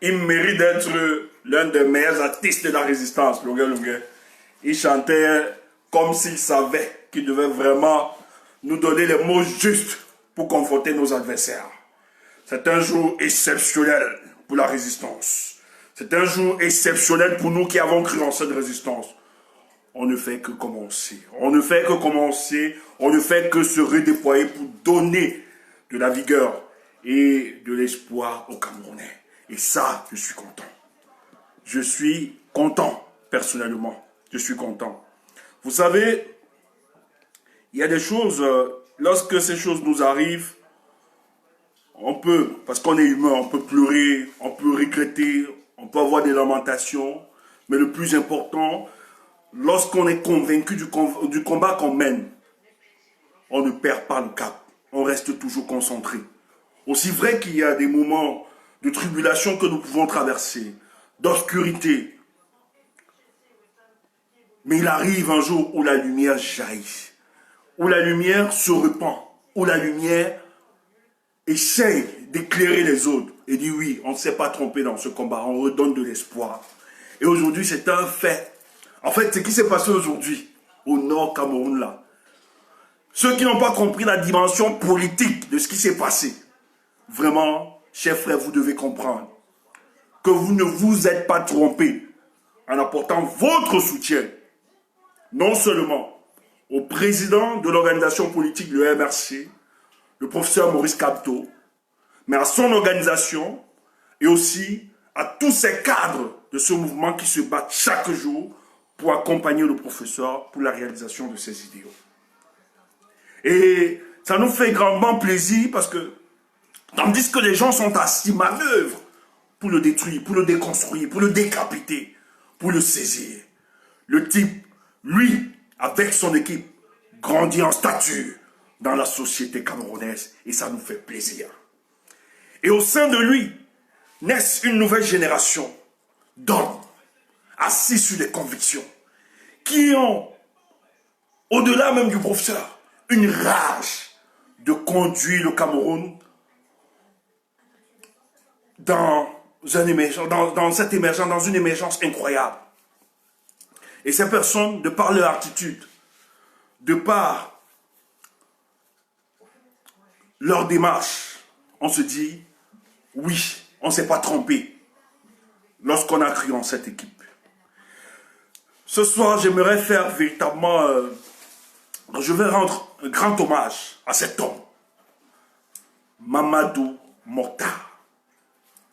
Il mérite d'être l'un des meilleurs artistes de la résistance, Longuet Longuet. Il chantait comme s'il savait qu'il devait vraiment nous donner les mots justes pour confronter nos adversaires. C'est un jour exceptionnel pour la résistance. C'est un jour exceptionnel pour nous qui avons cru en cette résistance. On ne fait que commencer. On ne fait que commencer. On ne fait que se redéployer pour donner de la vigueur et de l'espoir aux Camerounais. Et ça, je suis content. Je suis content, personnellement. Je suis content. Vous savez, il y a des choses, lorsque ces choses nous arrivent, on peut, parce qu'on est humain, on peut pleurer, on peut regretter, on peut avoir des lamentations. Mais le plus important, lorsqu'on est convaincu du combat qu'on mène, on ne perd pas le cap. On reste toujours concentré. Aussi vrai qu'il y a des moments de tribulation que nous pouvons traverser, d'obscurité. Mais il arrive un jour où la lumière jaillit, où la lumière se répand, où la lumière essaye d'éclairer les autres et dit oui, on ne s'est pas trompé dans ce combat, on redonne de l'espoir. Et aujourd'hui, c'est un fait. En fait, ce qui s'est passé aujourd'hui, au nord Cameroun, là, ceux qui n'ont pas compris la dimension politique de ce qui s'est passé, vraiment, chers frères, vous devez comprendre que vous ne vous êtes pas trompés en apportant votre soutien, non seulement au président de l'organisation politique, le MRC, le professeur Maurice Kamto, mais à son organisation et aussi à tous ces cadres de ce mouvement qui se battent chaque jour pour accompagner le professeur pour la réalisation de ses idéaux. Et ça nous fait grandement plaisir parce que, tandis que les gens sont assis manœuvre pour le détruire, pour le déconstruire, pour le décapiter, pour le saisir, le type, lui, avec son équipe, grandit en stature dans la société camerounaise et ça nous fait plaisir. Et au sein de lui, naissent une nouvelle génération d'hommes assis sur des convictions qui ont, au-delà même du professeur, une rage de conduire le Cameroun dans une émergence incroyable. Et ces personnes, de par leur attitude, de par leur démarche, on se dit, oui, on ne s'est pas trompé lorsqu'on a cru en cette équipe. Ce soir, j'aimerais faire véritablement, je vais rendre un grand hommage à cet homme, Mamadou Mokhtar,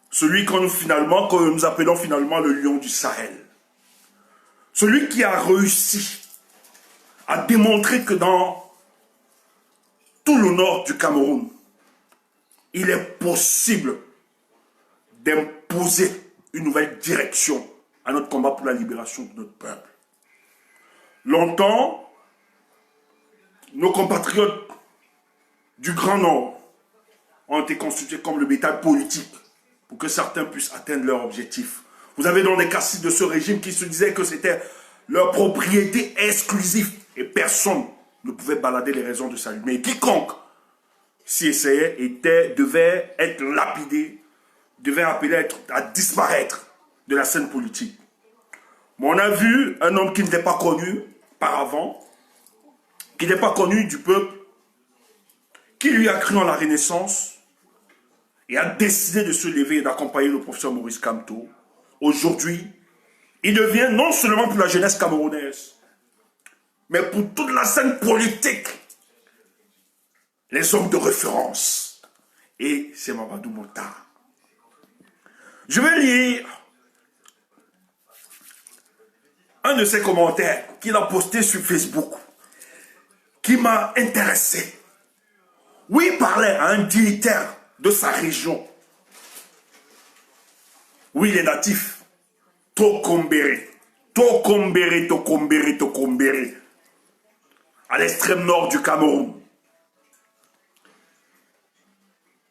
celui que nous appelons finalement le lion du Sahel. Celui qui a réussi à démontrer que dans tout le nord du Cameroun, il est possible d'imposer une nouvelle direction à notre combat pour la libération de notre peuple. Longtemps, nos compatriotes du Grand Nord ont été constitués comme le bétail politique pour que certains puissent atteindre leur objectif. Vous avez dans les cassis de ce régime qui se disaient que c'était leur propriété exclusive et personne ne pouvait balader les raisons de salut. Mais quiconque s'y essayait devait être lapidé, devait appeler à disparaître de la scène politique. Mais on a vu un homme qui n'était pas connu par avant, qui n'est pas connu du peuple, qui lui a cru en la Renaissance et a décidé de se lever et d'accompagner le professeur Maurice Kamto. Aujourd'hui, il devient non seulement pour la jeunesse camerounaise, mais pour toute la scène politique, les hommes de référence. Et c'est Mamadou Mokhtar. Je vais lire un de ses commentaires qu'il a posté sur Facebook, qui m'a intéressé. Oui, il parlait à un dignitaire de sa région. Oui, il est natif. Tokombéré. Tokombéré, Tokombéré, Tokombéré. À l'extrême nord du Cameroun.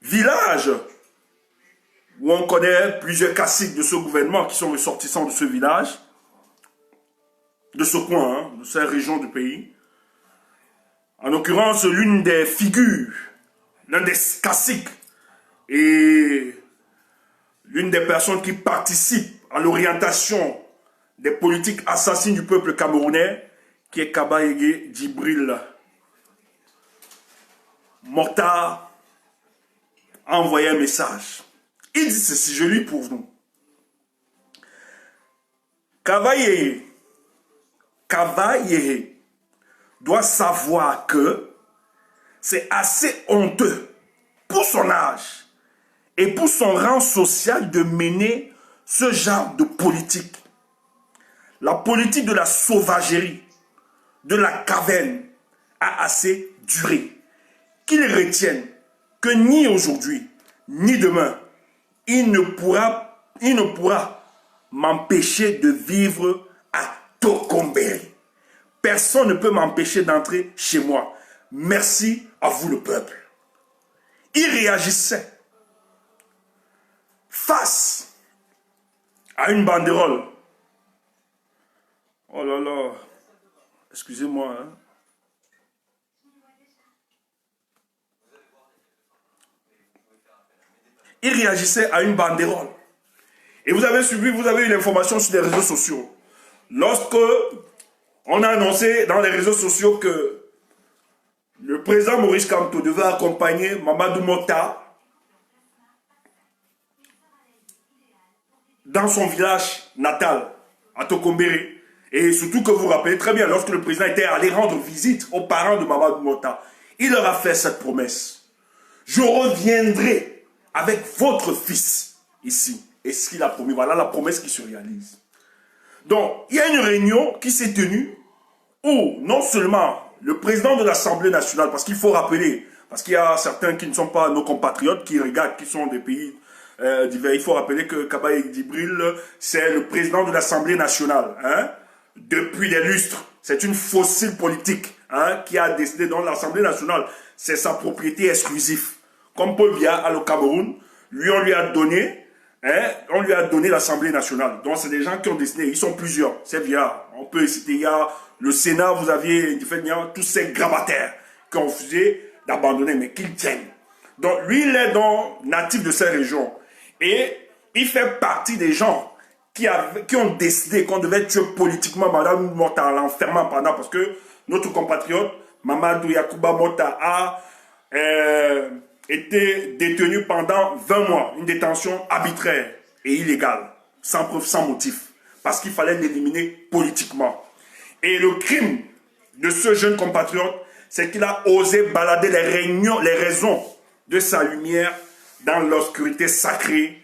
Village où on connaît plusieurs caciques de ce gouvernement qui sont ressortissants de ce village, de ce coin, hein, de cette région du pays. En l'occurrence, l'une des figures, l'un des caciques et l'une des personnes qui participent à l'orientation des politiques assassines du peuple camerounais, qui est Kaba Yégué Djibril Mortar, a envoyé un message. Il dit ceci, je lis pour nous. Kaba Yégué doit savoir que c'est assez honteux pour son âge et pour son rang social de mener ce genre de politique. La politique de la sauvagerie, de la caverne a assez duré. Qu'il retienne que ni aujourd'hui, ni demain, il ne pourra m'empêcher de vivre à Tokomberi. Personne ne peut m'empêcher d'entrer chez moi. Merci à vous le peuple. Il réagissait face à une banderole. Oh là là, excusez-moi. Hein. Il réagissait à une banderole. Et vous avez suivi, vous avez eu l'information sur les réseaux sociaux. Lorsque on a annoncé dans les réseaux sociaux que le président Maurice Kamto devait accompagner Mamadou Mota dans son village natal, à Tokomberi. Et surtout que vous vous rappelez très bien, lorsque le président était allé rendre visite aux parents de Mamadou Mota, il leur a fait cette promesse. Je reviendrai avec votre fils ici. Et ce qu'il a promis, voilà la promesse qui se réalise. Donc, il y a une réunion qui s'est tenue où non seulement le président de l'Assemblée nationale, parce qu'il faut rappeler, parce qu'il y a certains qui ne sont pas nos compatriotes, qui regardent, qui sont des pays divers, il faut rappeler que Kaba Yégué Djibril, c'est le président de l'Assemblée nationale, hein, depuis des lustres. C'est une fossile politique hein, qui a décidé dans l'Assemblée nationale, c'est sa propriété exclusive. Comme Paul Biya à le Cameroun, lui on lui a donné l'Assemblée nationale. Donc c'est des gens qui ont décidé, ils sont plusieurs, c'est Biya. On peut citer, il y a le Sénat, vous aviez tous ces grabataires qui ont refusé d'abandonner, mais qu'ils tiennent. Donc lui, il est donc natif de ces régions. Et il fait partie des gens qui ont décidé qu'on devait tuer politiquement Madame Mota en l'enfermant pendant, parce que notre compatriote, Mamadou Yakuba Mota, a été détenu pendant 20 mois, une détention arbitraire et illégale, sans preuve, sans motif, parce qu'il fallait l'éliminer politiquement. Et le crime de ce jeune compatriote, c'est qu'il a osé balader les raisons de sa lumière dans l'obscurité sacrée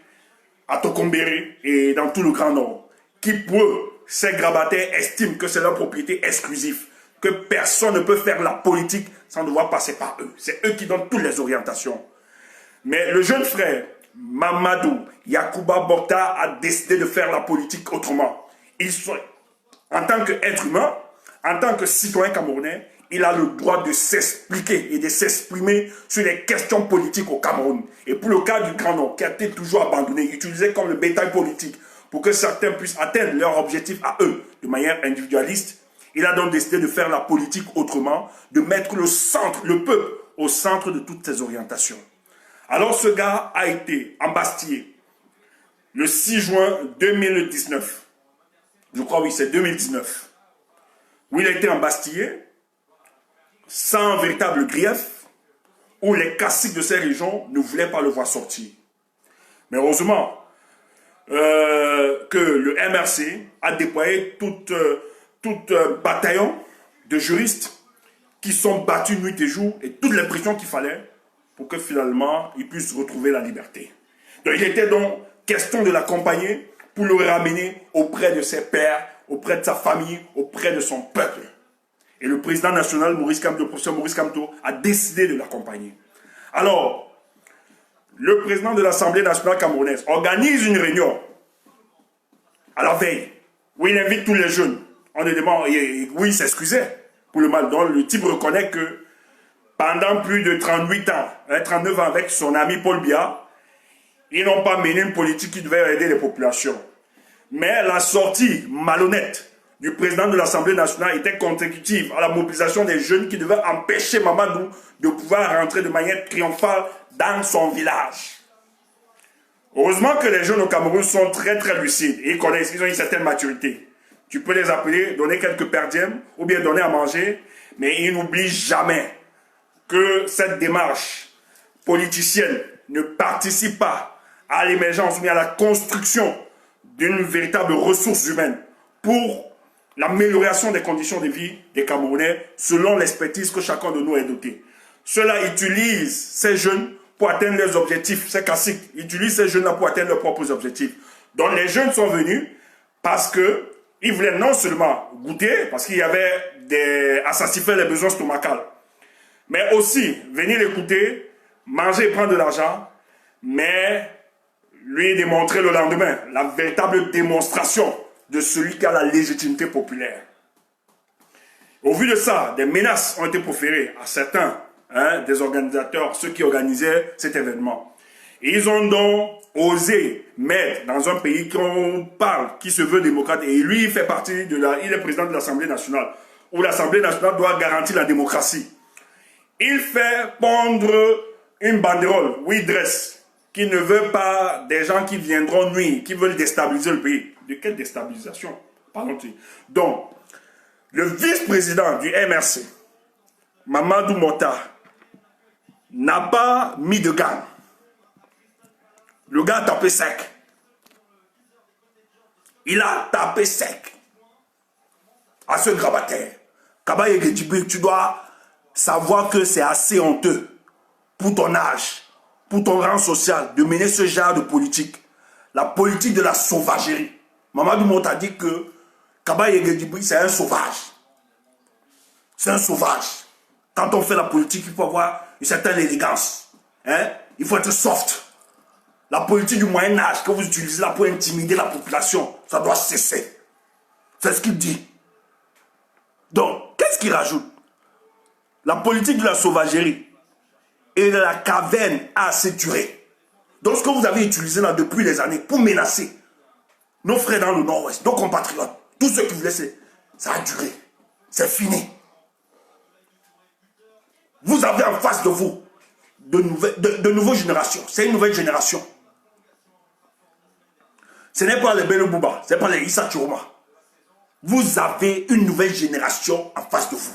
à Tokomberi et dans tout le Grand Nord. Qui pour ces grabataires estiment que c'est leur propriété exclusive, que personne ne peut faire la politique sans devoir passer par eux. C'est eux qui donnent toutes les orientations. Mais le jeune frère, Mamadou Yakuba Mota, a décidé de faire la politique autrement. En tant qu'être humain, en tant que citoyen camerounais, il a le droit de s'expliquer et de s'exprimer sur les questions politiques au Cameroun. Et pour le cas du Grand Nord, qui a été toujours abandonné, utilisé comme le bétail politique, pour que certains puissent atteindre leur objectif à eux, de manière individualiste, il a donc décidé de faire la politique autrement, de mettre le peuple, au centre de toutes ces orientations. Alors ce gars a été embastillé le 6 juin 2019. Je crois, oui, c'est 2019. Où il a été embastillé, sans véritable grief, où les caciques de ces régions ne voulaient pas le voir sortir. Mais heureusement que le MRC a déployé tout bataillon de juristes qui sont battus nuit et jour et toutes les pressions qu'il fallait pour que finalement il puisse retrouver la liberté. Donc il était donc question de l'accompagner pour le ramener auprès de ses pairs, auprès de sa famille, auprès de son peuple. Et le président national, le professeur Maurice Kamto, a décidé de l'accompagner. Alors, le président de l'Assemblée nationale camerounaise organise une réunion à la veille, où il invite tous les jeunes. On lui demande, oui, il s'excusait pour le mal. Donc, le type reconnaît que pendant plus de 38 ans, 39 ans avec son ami Paul Biya, ils n'ont pas mené une politique qui devait aider les populations. Mais la sortie malhonnête du président de l'Assemblée nationale était consécutive à la mobilisation des jeunes qui devaient empêcher Mamadou de pouvoir rentrer de manière triomphale dans son village. Heureusement que les jeunes au Cameroun sont très lucides et ils connaissent, ils ont une certaine maturité. Tu peux les appeler, donner quelques perdièmes ou bien donner à manger, mais ils n'oublient jamais que cette démarche politicienne ne participe pas à l'émergence mais à la construction d'une véritable ressource humaine pour l'amélioration des conditions de vie des Camerounais selon l'expertise que chacun de nous est doté. Ceux-là utilisent ces jeunes pour atteindre leurs objectifs, c'est classique. Ils utilisent ces jeunes-là pour atteindre leurs propres objectifs. Donc les jeunes sont venus parce qu'ils voulaient non seulement goûter, parce qu'il y avait à satisfaire les besoins stomacales, mais aussi venir l'écouter, manger et prendre de l'argent, mais lui démontrer le lendemain la véritable démonstration de celui qui a la légitimité populaire. Au vu de ça, des menaces ont été proférées à certains des organisateurs, ceux qui organisaient cet événement. Et ils ont donc osé mettre dans un pays qu'on parle, qui se veut démocrate, et lui il fait partie il est président de l'Assemblée nationale, où l'Assemblée nationale doit garantir la démocratie. Il fait pondre une banderole, où il dresse, qui ne veut pas des gens qui viendront nuire, qui veulent déstabiliser le pays. De quelle déstabilisation parlons-ils? Donc, le vice-président du MRC, Mamadou Mota, n'a pas mis de gants. Le gars a tapé sec. Il a tapé sec. À ce grabataire. Kaba Yegedjibi, tu dois savoir que c'est assez honteux pour ton âge, pour ton rang social, de mener ce genre de politique. La politique de la sauvagerie. Mamadou Mota dit que Kaba Yegedjibi, c'est un sauvage. C'est un sauvage. Quand on fait la politique, il faut avoir une certaine élégance. Il faut être soft. La politique du Moyen-Âge que vous utilisez là pour intimider la population, ça doit cesser. C'est ce qu'il dit. Donc, qu'est-ce qu'il rajoute? La politique de la sauvagerie et de la caverne a assez duré. Donc, ce que vous avez utilisé là depuis des années pour menacer nos frères dans le Nord-Ouest, nos compatriotes, tous ceux qui voulaient, ça a duré. C'est fini. Vous avez en face de vous de nouvelles générations. C'est une nouvelle génération. Ce n'est pas les Bello Bouba, ce n'est pas les Issa Chiroma. Vous avez une nouvelle génération en face de vous.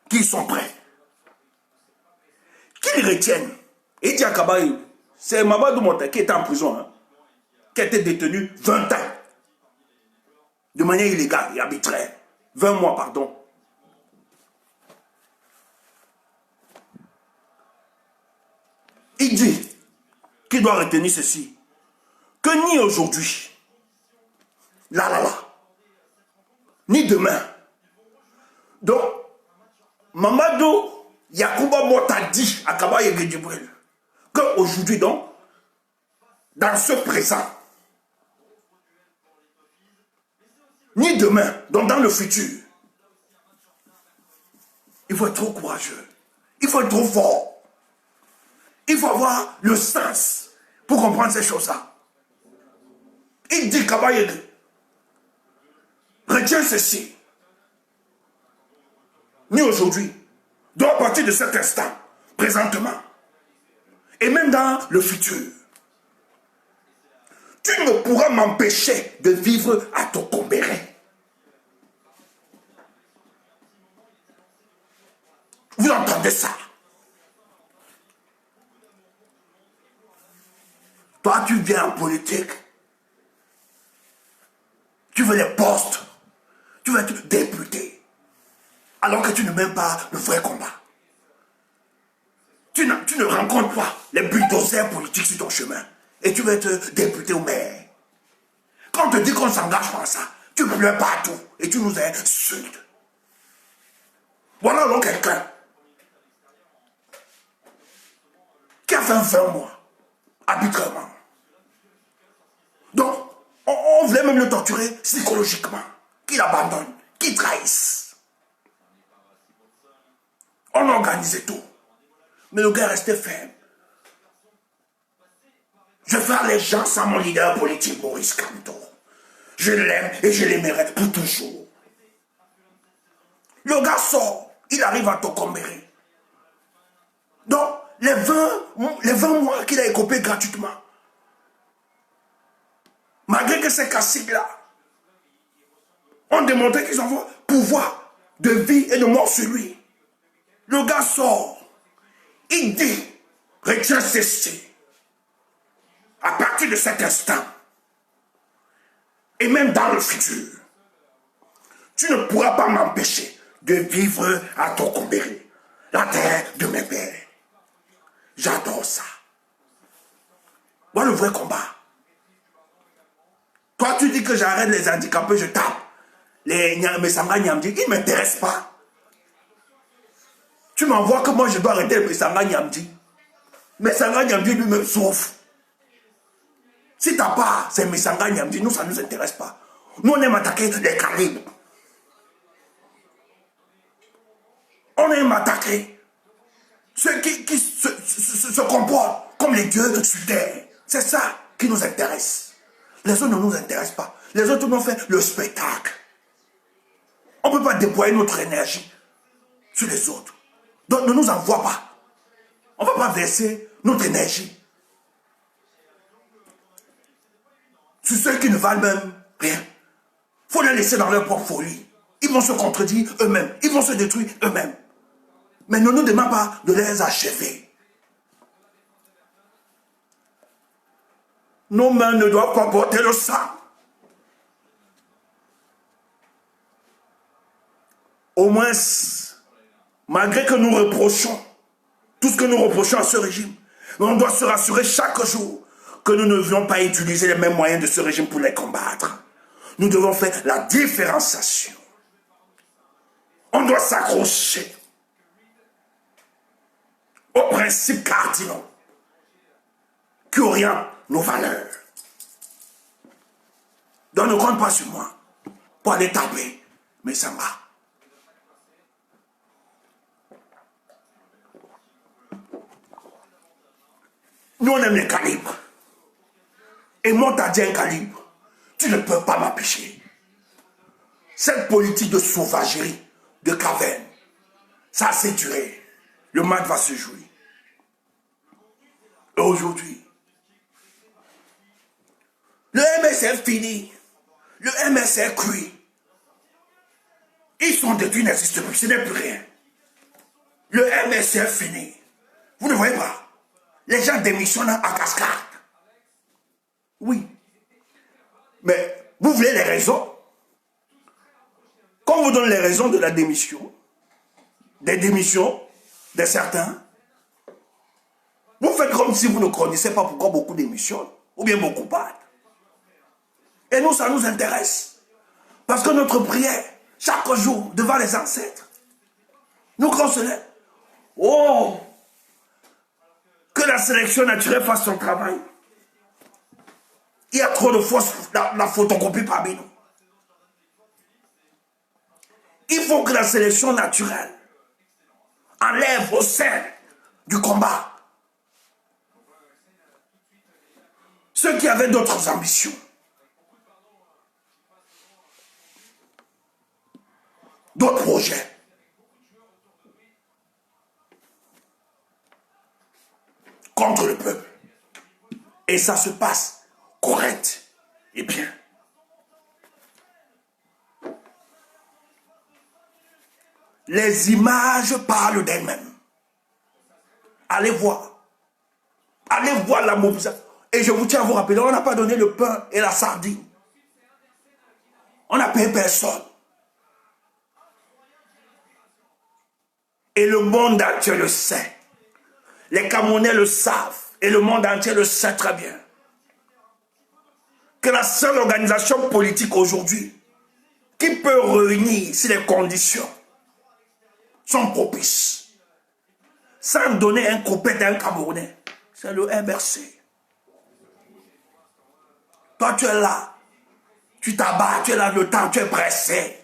Qui sont prêts. Qu'ils retiennent. Et dit à Kabaye, c'est Mamadou Mota qui était en prison, qui a été détenu 20 ans. De manière illégale et arbitraire. 20 mois, pardon. Il dit qu'il doit retenir ceci, que ni aujourd'hui, là, ni demain. Donc, Mamadou Yacouba Mota dit à Kaba Yegedjibril qu'aujourd'hui, donc, dans ce présent, ni demain, donc dans le futur, il faut être trop courageux, il faut être trop fort. Il faut avoir le sens pour comprendre ces choses-là. Il dit Kabayeg, retiens ceci. Ni aujourd'hui, donc à partir de cet instant, présentement, et même dans le futur, tu ne pourras m'empêcher de vivre à Tokombéré. Vous entendez ça? Toi, tu viens en politique. Tu veux les postes. Tu veux être député. Alors que tu ne mènes pas le vrai combat. Tu ne rencontres pas les bulldozers politiques sur ton chemin. Et tu veux être député ou maire. Quand on te dit qu'on s'engage pour ça, tu pleures partout. Et tu nous insultes. Voilà donc quelqu'un qui a fait 20 mois arbitrairement. Donc, on voulait même le torturer psychologiquement. Qu'il abandonne, qu'il trahisse. On organisait tout. Mais le gars restait ferme. Je vais faire les gens sans mon leader politique, Maurice Kamto. Je l'aime et je l'aimerai pour toujours. Le gars sort, il arrive à Tokombéré. Donc, les 20 mois qu'il a écopé gratuitement, que ces caciques-là ont démontré qu'ils ont pouvoir de vie et de mort sur lui. Le gars sort, il dit, retiens ceci. À partir de cet instant, et même dans le futur, tu ne pourras pas m'empêcher de vivre à Tokombéry, la terre de mes pères. J'adore ça. Voilà le vrai combat. Toi, tu dis que j'arrête les handicapés, je tape. Les Messanga Nyamdi, ils ne m'intéressent pas. Tu m'envoies que moi je dois arrêter le Messanga Nyamdi. Messanga Nyamdi lui-même souffre. Si ta part, c'est Messanga Nyamdi, nous, ça ne nous intéresse pas. Nous, on aime attaquer les calibres. On aime attaquer ceux qui se comportent comme les dieux sur terre. C'est ça qui nous intéresse. Les autres ne nous intéressent pas. Les autres nous font le spectacle. On ne peut pas déployer notre énergie sur les autres. Donc ne nous envoie pas. On ne va pas verser notre énergie sur ceux qui ne valent même rien. Il faut les laisser dans leur propre folie. Ils vont se contredire eux-mêmes. Ils vont se détruire eux-mêmes. Mais ne nous demande pas de les achever. Nos mains ne doivent pas porter le sang. Au moins, malgré que nous reprochons tout ce que nous reprochons à ce régime, on doit se rassurer chaque jour que nous ne devons pas utiliser les mêmes moyens de ce régime pour les combattre. Nous devons faire la différenciation. On doit s'accrocher aux principes cardinaux qui orientent nos valeurs. Donc ne compte pas sur moi pour aller taper mes sangas. Nous on aime les calibres. Et moi t'as dit un calibre. Tu ne peux pas m'empêcher. Cette politique de sauvagerie, de caverne, ça s'est duré. Le match va se jouer. Et aujourd'hui, le MS est fini. Le MS est cuit. Ils sont détruits, n'existent plus. Ce n'est plus rien. Le MS est fini. Vous ne voyez pas? Les gens démissionnent à cascade. Oui. Mais vous voulez les raisons? Quand on vous donne les raisons de la démission, des démissions de certains, vous faites comme si vous ne connaissez pas pourquoi beaucoup démissionnent, ou bien beaucoup partent. Et nous, ça nous intéresse. Parce que notre prière, chaque jour, devant les ancêtres, nous consolons. Oh! Que la sélection naturelle fasse son travail. Il y a trop de fausses, la photocopie parmi nous. Il faut que la sélection naturelle enlève au sein du combat ceux qui avaient d'autres ambitions. D'autres projets. Contre le peuple. Et ça se passe correct et bien. Les images parlent d'elles-mêmes. Allez voir. Allez voir la mobilisation. Et je vous tiens à vous rappeler, on n'a pas donné le pain et la sardine. On n'a payé personne. Et le monde entier le sait. Les Camerounais le savent. Et le monde entier le sait très bien. Que la seule organisation politique aujourd'hui qui peut réunir si les conditions sont propices, sans donner un couplet à un Camerounais, c'est le MRC. Toi, tu es là. Tu t'abats, tu es là le temps, tu es pressé.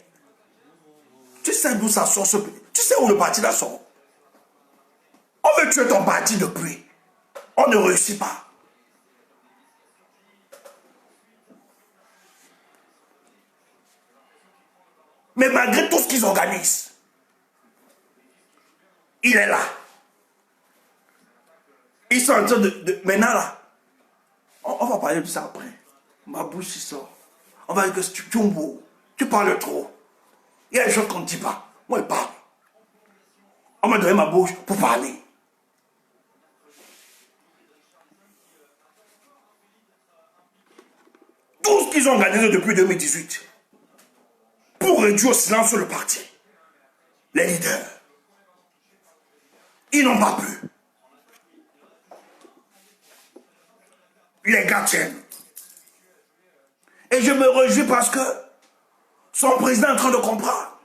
Tu sais d'où ça sort ce pays. Tu sais où le parti là sort. On veut tuer ton parti depuis. On ne réussit pas. Mais malgré tout ce qu'ils organisent, il est là. Ils sont en train de maintenant là. On va parler de ça après. Ma bouche, il sort. On va dire que tu es beau, tu parles trop. Il y a des choses qu'on ne dit pas. Moi, je parle. On m'a donné ma bouche pour parler. Tout ce qu'ils ont organisé depuis 2018 pour réduire au silence sur le parti, les leaders, ils n'ont pas pu. Les gars tiennent. Et je me réjouis parce que son président est en train de comprendre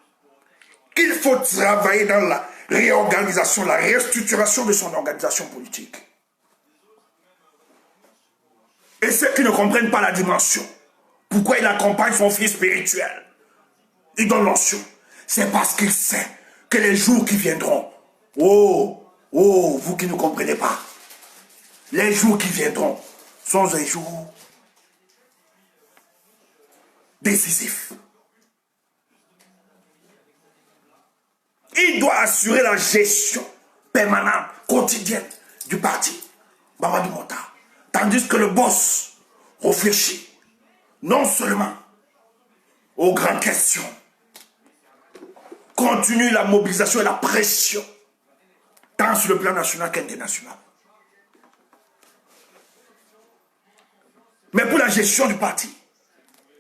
qu'il faut travailler dans la réorganisation, la restructuration de son organisation politique. Et ceux qui ne comprennent pas la dimension, pourquoi il accompagne son fils spirituel, il donne l'onction, c'est parce qu'il sait que les jours qui viendront, oh, vous qui ne comprenez pas, les jours qui viendront sont des jours décisifs. Il doit assurer la gestion permanente, quotidienne du parti, Mamadou Monta. Tandis que le boss réfléchit non seulement aux grandes questions, continue la mobilisation et la pression, tant sur le plan national qu'international. Mais pour la gestion du parti,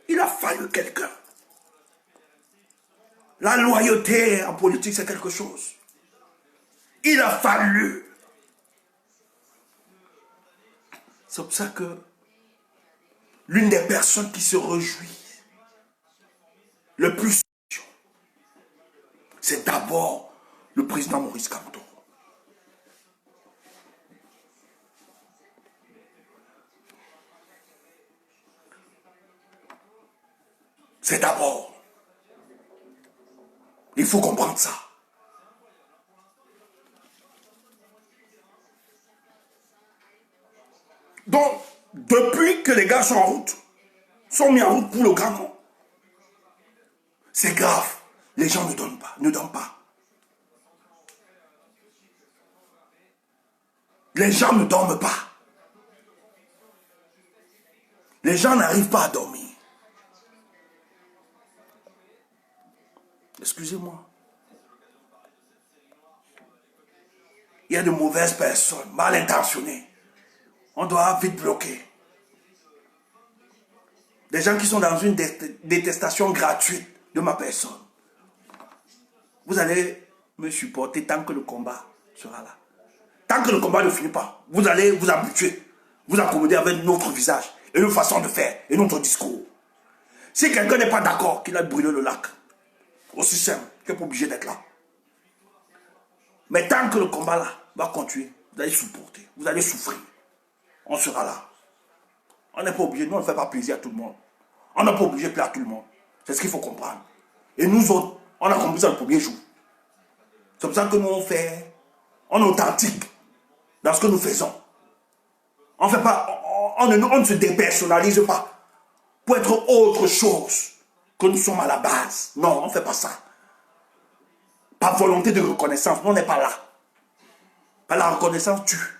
il a fallu quelqu'un. La loyauté en politique, c'est quelque chose. Il a fallu. C'est pour ça que l'une des personnes qui se réjouit le plus, c'est d'abord le président Maurice Kamto. C'est d'abord. Il faut comprendre ça. Donc, depuis que les gars sont en route, sont mis en route pour le grand nom, c'est grave. Les gens ne donnent pas, ne donnent pas. Les gens ne dorment pas. Les gens n'arrivent pas à dormir. Excusez-moi. Il y a de mauvaises personnes, mal intentionnées. On doit vite bloquer. Des gens qui sont dans une détestation gratuite de ma personne. Vous allez me supporter tant que le combat sera là. Tant que le combat ne finit pas, vous allez vous habituer, vous accommoder avec notre visage et notre façon de faire et notre discours. Si quelqu'un n'est pas d'accord qu'il a brûlé le lac, aussi simple, tu n'es pas obligé d'être là. Mais tant que le combat là va continuer, vous allez supporter, vous allez souffrir. On sera là. On n'est pas obligé, nous on ne fait pas plaisir à tout le monde. On n'est pas obligé de plaire à tout le monde. C'est ce qu'il faut comprendre. Et nous autres, on a compris ça le premier jour. C'est pour ça que nous on est authentique dans ce que nous faisons. On fait pas, on ne se dépersonnalise pas pour être autre chose que nous sommes à la base. Non, on ne fait pas ça. Par volonté de reconnaissance, on n'est pas là. La reconnaissance tue.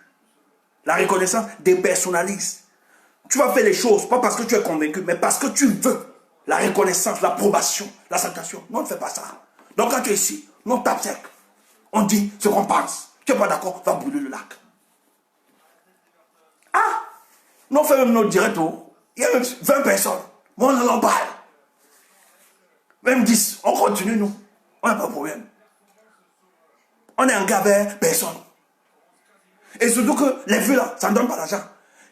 La reconnaissance dépersonnalise. Tu vas faire les choses, pas parce que tu es convaincu, mais parce que tu veux la reconnaissance, l'approbation, l'acceptation. Non, on ne fait pas ça. Donc quand tu es ici, non, tape sec. On dit ce qu'on pense. Tu n'es pas d'accord, va brûler le lac. Ah, nous on fait même notre direct. Il y a même 20 personnes. Moi, on en parle. Même 10. On continue, nous. On n'a pas de problème. On est un gars vers personne. Et surtout que les vues là, ça ne donne pas l'argent.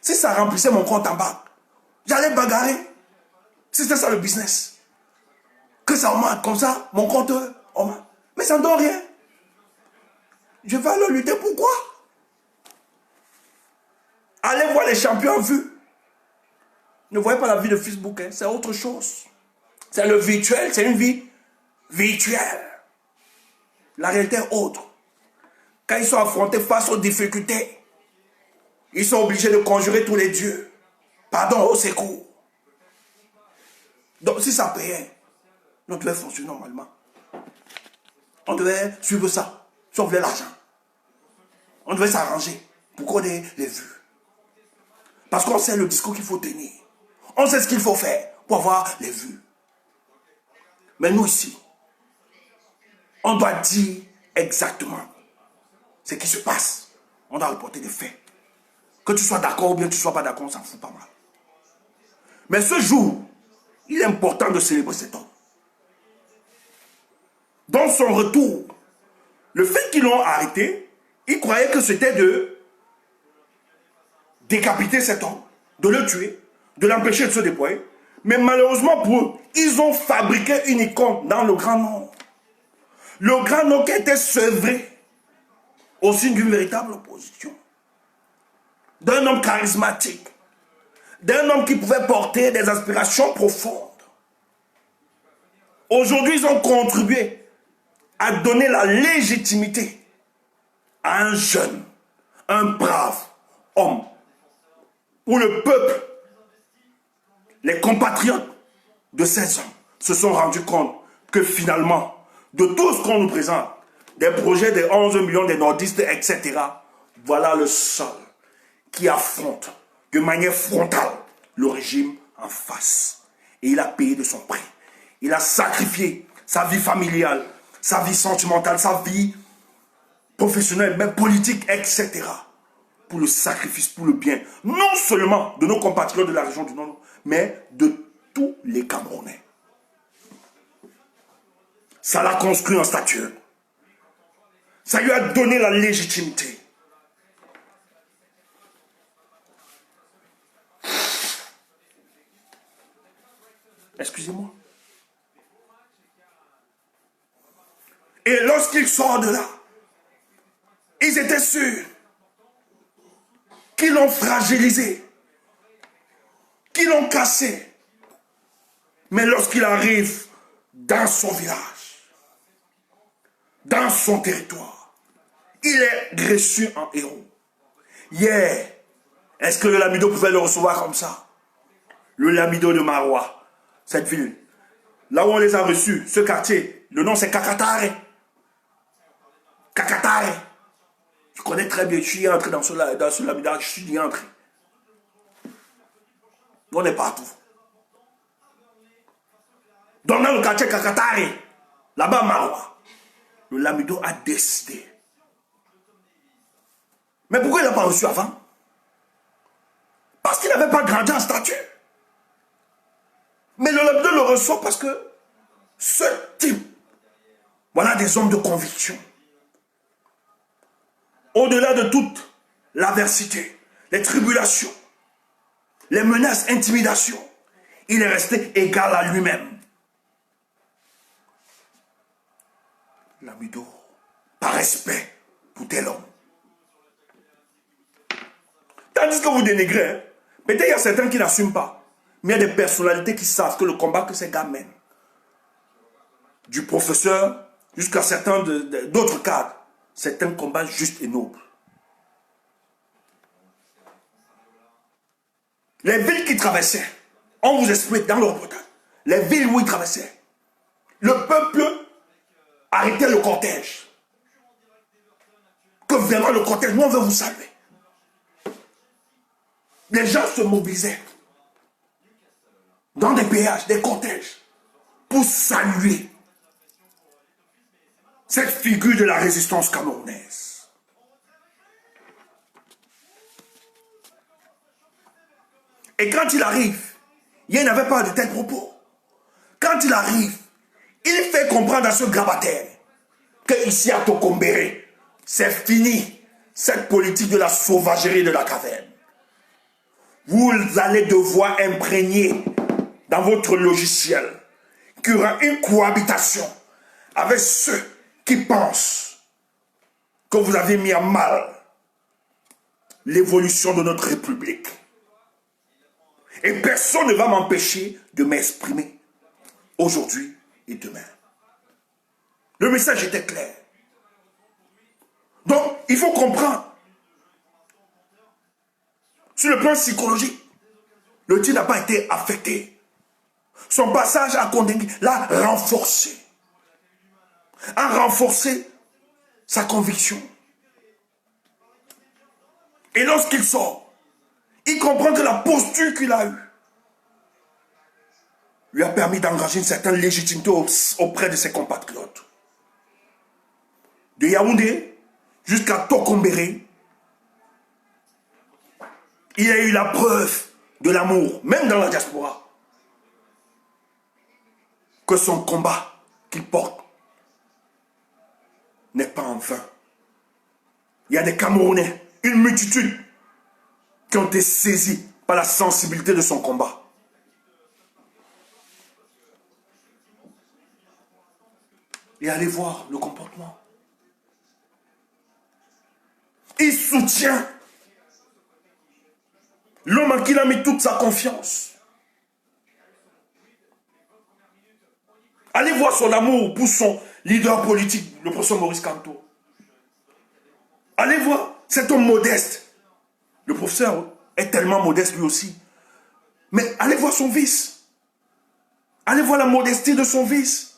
Si ça remplissait mon compte en banque, j'allais bagarrer. Si c'était ça le business. Que ça augmente comme ça, mon compte augmente. Mais ça ne donne rien. Je vais aller lutter pourquoi? Allez voir les champions en vue. Ne voyez pas la vie de Facebook, hein, c'est autre chose. C'est le virtuel, c'est une vie virtuelle. La réalité est autre. Quand ils sont affrontés face aux difficultés, ils sont obligés de conjurer tous les dieux. Pardon, au secours. Donc si ça payait, on devait fonctionner normalement. On devait suivre ça, si on voulait l'argent. On devait s'arranger pour qu'on ait les vues. Parce qu'on sait le discours qu'il faut tenir. On sait ce qu'il faut faire pour avoir les vues. Mais nous ici, on doit dire exactement ce qui se passe. On doit reporter des faits. Que tu sois d'accord ou bien que tu ne sois pas d'accord, on s'en fout pas mal. Mais ce jour, il est important de célébrer cet homme. Dans son retour, le fait qu'ils l'ont arrêté, ils croyaient que c'était de décapiter cet homme, de le tuer, de l'empêcher de se déployer. Mais malheureusement pour eux, ils ont fabriqué une icône dans le Grand Nord. Le Grand Nord qui était sevré au signe d'une véritable opposition. D'un homme charismatique. D'un homme qui pouvait porter des aspirations profondes. Aujourd'hui, ils ont contribué à donner la légitimité à un jeune, un brave homme, où le peuple, les compatriotes de ces hommes se sont rendus compte que finalement, de tout ce qu'on nous présente, des projets des 11 millions des nordistes, etc., voilà le seul qui affronte de manière frontale le régime en face. Et il a payé de son prix. Il a sacrifié sa vie familiale, sa vie sentimentale, sa vie professionnelle, même politique, etc. pour le sacrifice, pour le bien, non seulement de nos compatriotes de la région du Nord, mais de tous les Camerounais. Ça l'a construit en statut. Ça lui a donné la légitimité. Excusez-moi. Et lorsqu'il sort de là, ils étaient sûrs qu'ils l'ont fragilisé, qu'ils l'ont cassé. Mais lorsqu'il arrive dans son village, dans son territoire, il est reçu en héros. Hier, est-ce que le Lamido pouvait le recevoir comme ça? Le Lamido de Marois, cette ville, là où on les a reçus, ce quartier, le nom c'est Kakatare. Kakatare. Je connais très bien, je suis entré dans ce Lamido, je suis entré. On est partout. Donc dans le quartier Kakatare, là-bas Marois, le Lamido a décidé. Mais pourquoi il n'a pas reçu avant? Parce qu'il n'avait pas grandi en statut. Mais le Lamido le reçoit parce que ce type, voilà des hommes de conviction. Au-delà de toute l'adversité, les tribulations, les menaces, intimidations, il est resté égal à lui-même. Lamido, par respect pour tel homme. Tandis que vous dénigrez, hein, peut-être il y a certains qui n'assument pas, mais il y a des personnalités qui savent que le combat que ces gars mènent, du professeur jusqu'à certains d'autres cadres, c'est un combat juste et noble. Les villes qui traversaient, on vous explique dans le reportage, les villes où ils traversaient, le peuple arrêtait le cortège. Que vraiment le cortège, nous on veut vous saluer. Les gens se mobilisaient dans des péages, des cortèges, pour saluer cette figure de la résistance camerounaise. Et quand il arrive, il n'avait pas de tels propos. Quand il arrive, il fait comprendre à ce grabataire que ici à Tokombéré, c'est fini cette politique de la sauvagerie de la caverne. Vous allez devoir imprégner dans votre logiciel qu'il y aura une cohabitation avec ceux qui pensent que vous avez mis à mal l'évolution de notre République. Et personne ne va m'empêcher de m'exprimer aujourd'hui et demain. Le message était clair. Donc, il faut comprendre. Sur le plan psychologique, le type n'a pas été affecté. Son passage à Kondengui l'a renforcé. A renforcé sa conviction. Et lorsqu'il sort, il comprend que la posture qu'il a eue lui a permis d'engager une certaine légitimité auprès de ses compatriotes. De Yaoundé jusqu'à Tokombéré, il a eu la preuve de l'amour, même dans la diaspora, que son combat qu'il porte n'est pas en vain. Il y a des Camerounais, une multitude, qui ont été saisis par la sensibilité de son combat. Et allez voir le comportement. Il soutient l'homme à qui il a mis toute sa confiance. Allez voir son amour pour son leader politique, le professeur Maurice Kamto. Allez voir cet homme modeste. Le professeur est tellement modeste lui aussi. Mais allez voir son vice. Allez voir la modestie de son vice.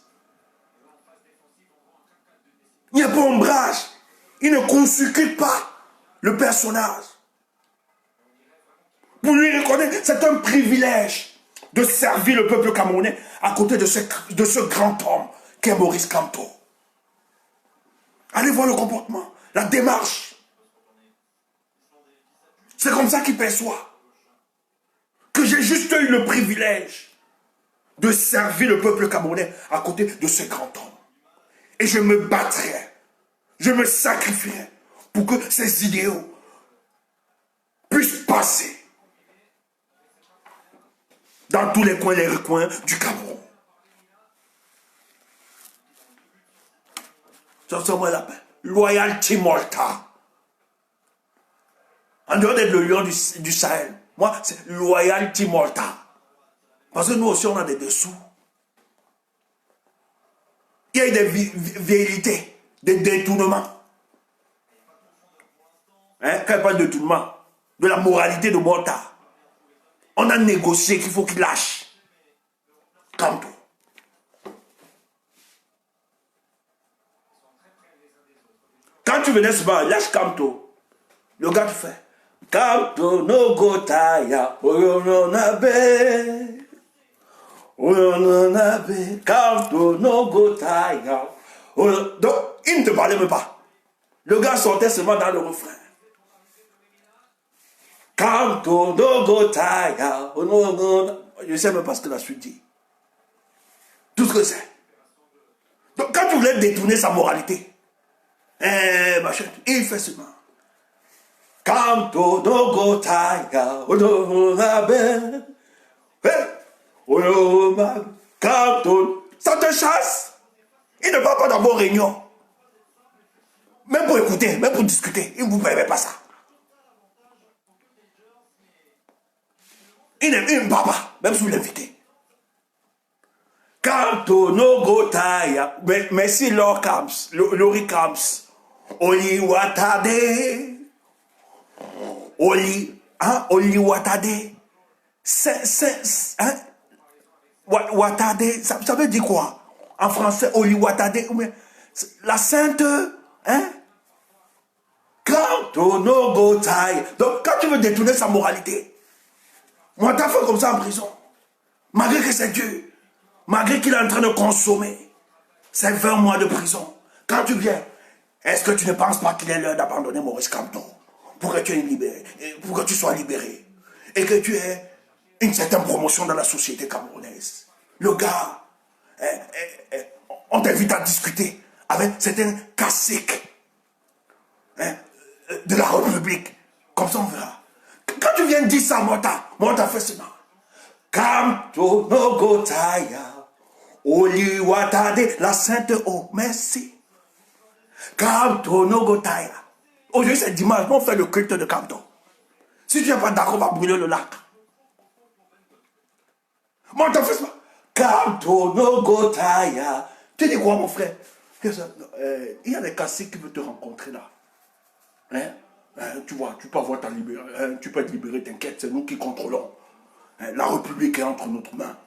Il n'y a pas ombrage. Il ne consulte pas le personnage. Pour lui reconnaître, c'est un privilège de servir le peuple camerounais à côté de ce grand homme qu'est Maurice Kamto. Allez voir le comportement, la démarche. C'est comme ça qu'il perçoit que j'ai juste eu le privilège de servir le peuple camerounais à côté de ce grand homme. Et je me battrai, je me sacrifierai pour que ces idéaux puissent passer dans tous les coins et les recoins du Cameroun. Ça moi l'appelle Loyalty Malta. En dehors d'être le lion du Sahel, moi c'est Loyalty Malta. Parce que nous aussi on a des dessous. Il y a des vérités, des détournements. Hein? Quand il parle de détournement, de la moralité de Malta, on a négocié qu'il faut qu'il lâche Kamto. Quand tu venais se battre, lâche Kamto. Le gars te fait Kamto no gotaya, oyononabe. Oyononabe, Kamto no gotaya. Donc, il ne te parlait même pas. Le gars sortait seulement dans le refrain. Kamto no gotaya. Je ne sais même pas ce que la suite dit. Tout ce que c'est. Donc, quand tu voulais détourner sa moralité, il fait seulement. Kamto no gotaya. Oyononabe. Kamto. Ça te chasse. Il ne parle pas dans vos réunions. Même pour écouter, même pour discuter, il ne vous permet pas ça. Il ne parle pas, même si vous l'invitez. Kamto no gotaya. Merci Lord Camps, Laurie Camps. Oli watade. Oli watade. Watade, ça veut dire quoi? En français, Oli watade. La sainte, hein? Kamto no gotaya. Donc, quand tu veux détourner sa moralité, moi, t'as fait comme ça en prison. Malgré que c'est Dieu. Malgré qu'il est en train de consommer ces 20 mois de prison. Quand tu viens, est-ce que tu ne penses pas qu'il est l'heure d'abandonner Maurice Kamto pour que tu sois libéré et que tu aies une certaine promotion dans la société camerounaise? Le gars, on t'invite à discuter avec certains caciques de la République. Comme ça, on verra. Quand tu viens dire ça, moi, t'as fait cela. Kamto no gotaya. Oli watade, la sainte eau. Merci. Kamto no gotaya. Aujourd'hui, c'est dimanche, on fait le culte de Kamto. Si tu n'es pas d'accord, on va brûler le lac. Moi, t'as fait ça. Kamto no gotaya. Tu dis quoi, mon frère? Il y a des caciques qui veulent te rencontrer là. Hein? Tu vois, tu peux avoir ta libération, tu peux être libéré, t'inquiète, c'est nous qui contrôlons. La République est entre notre main.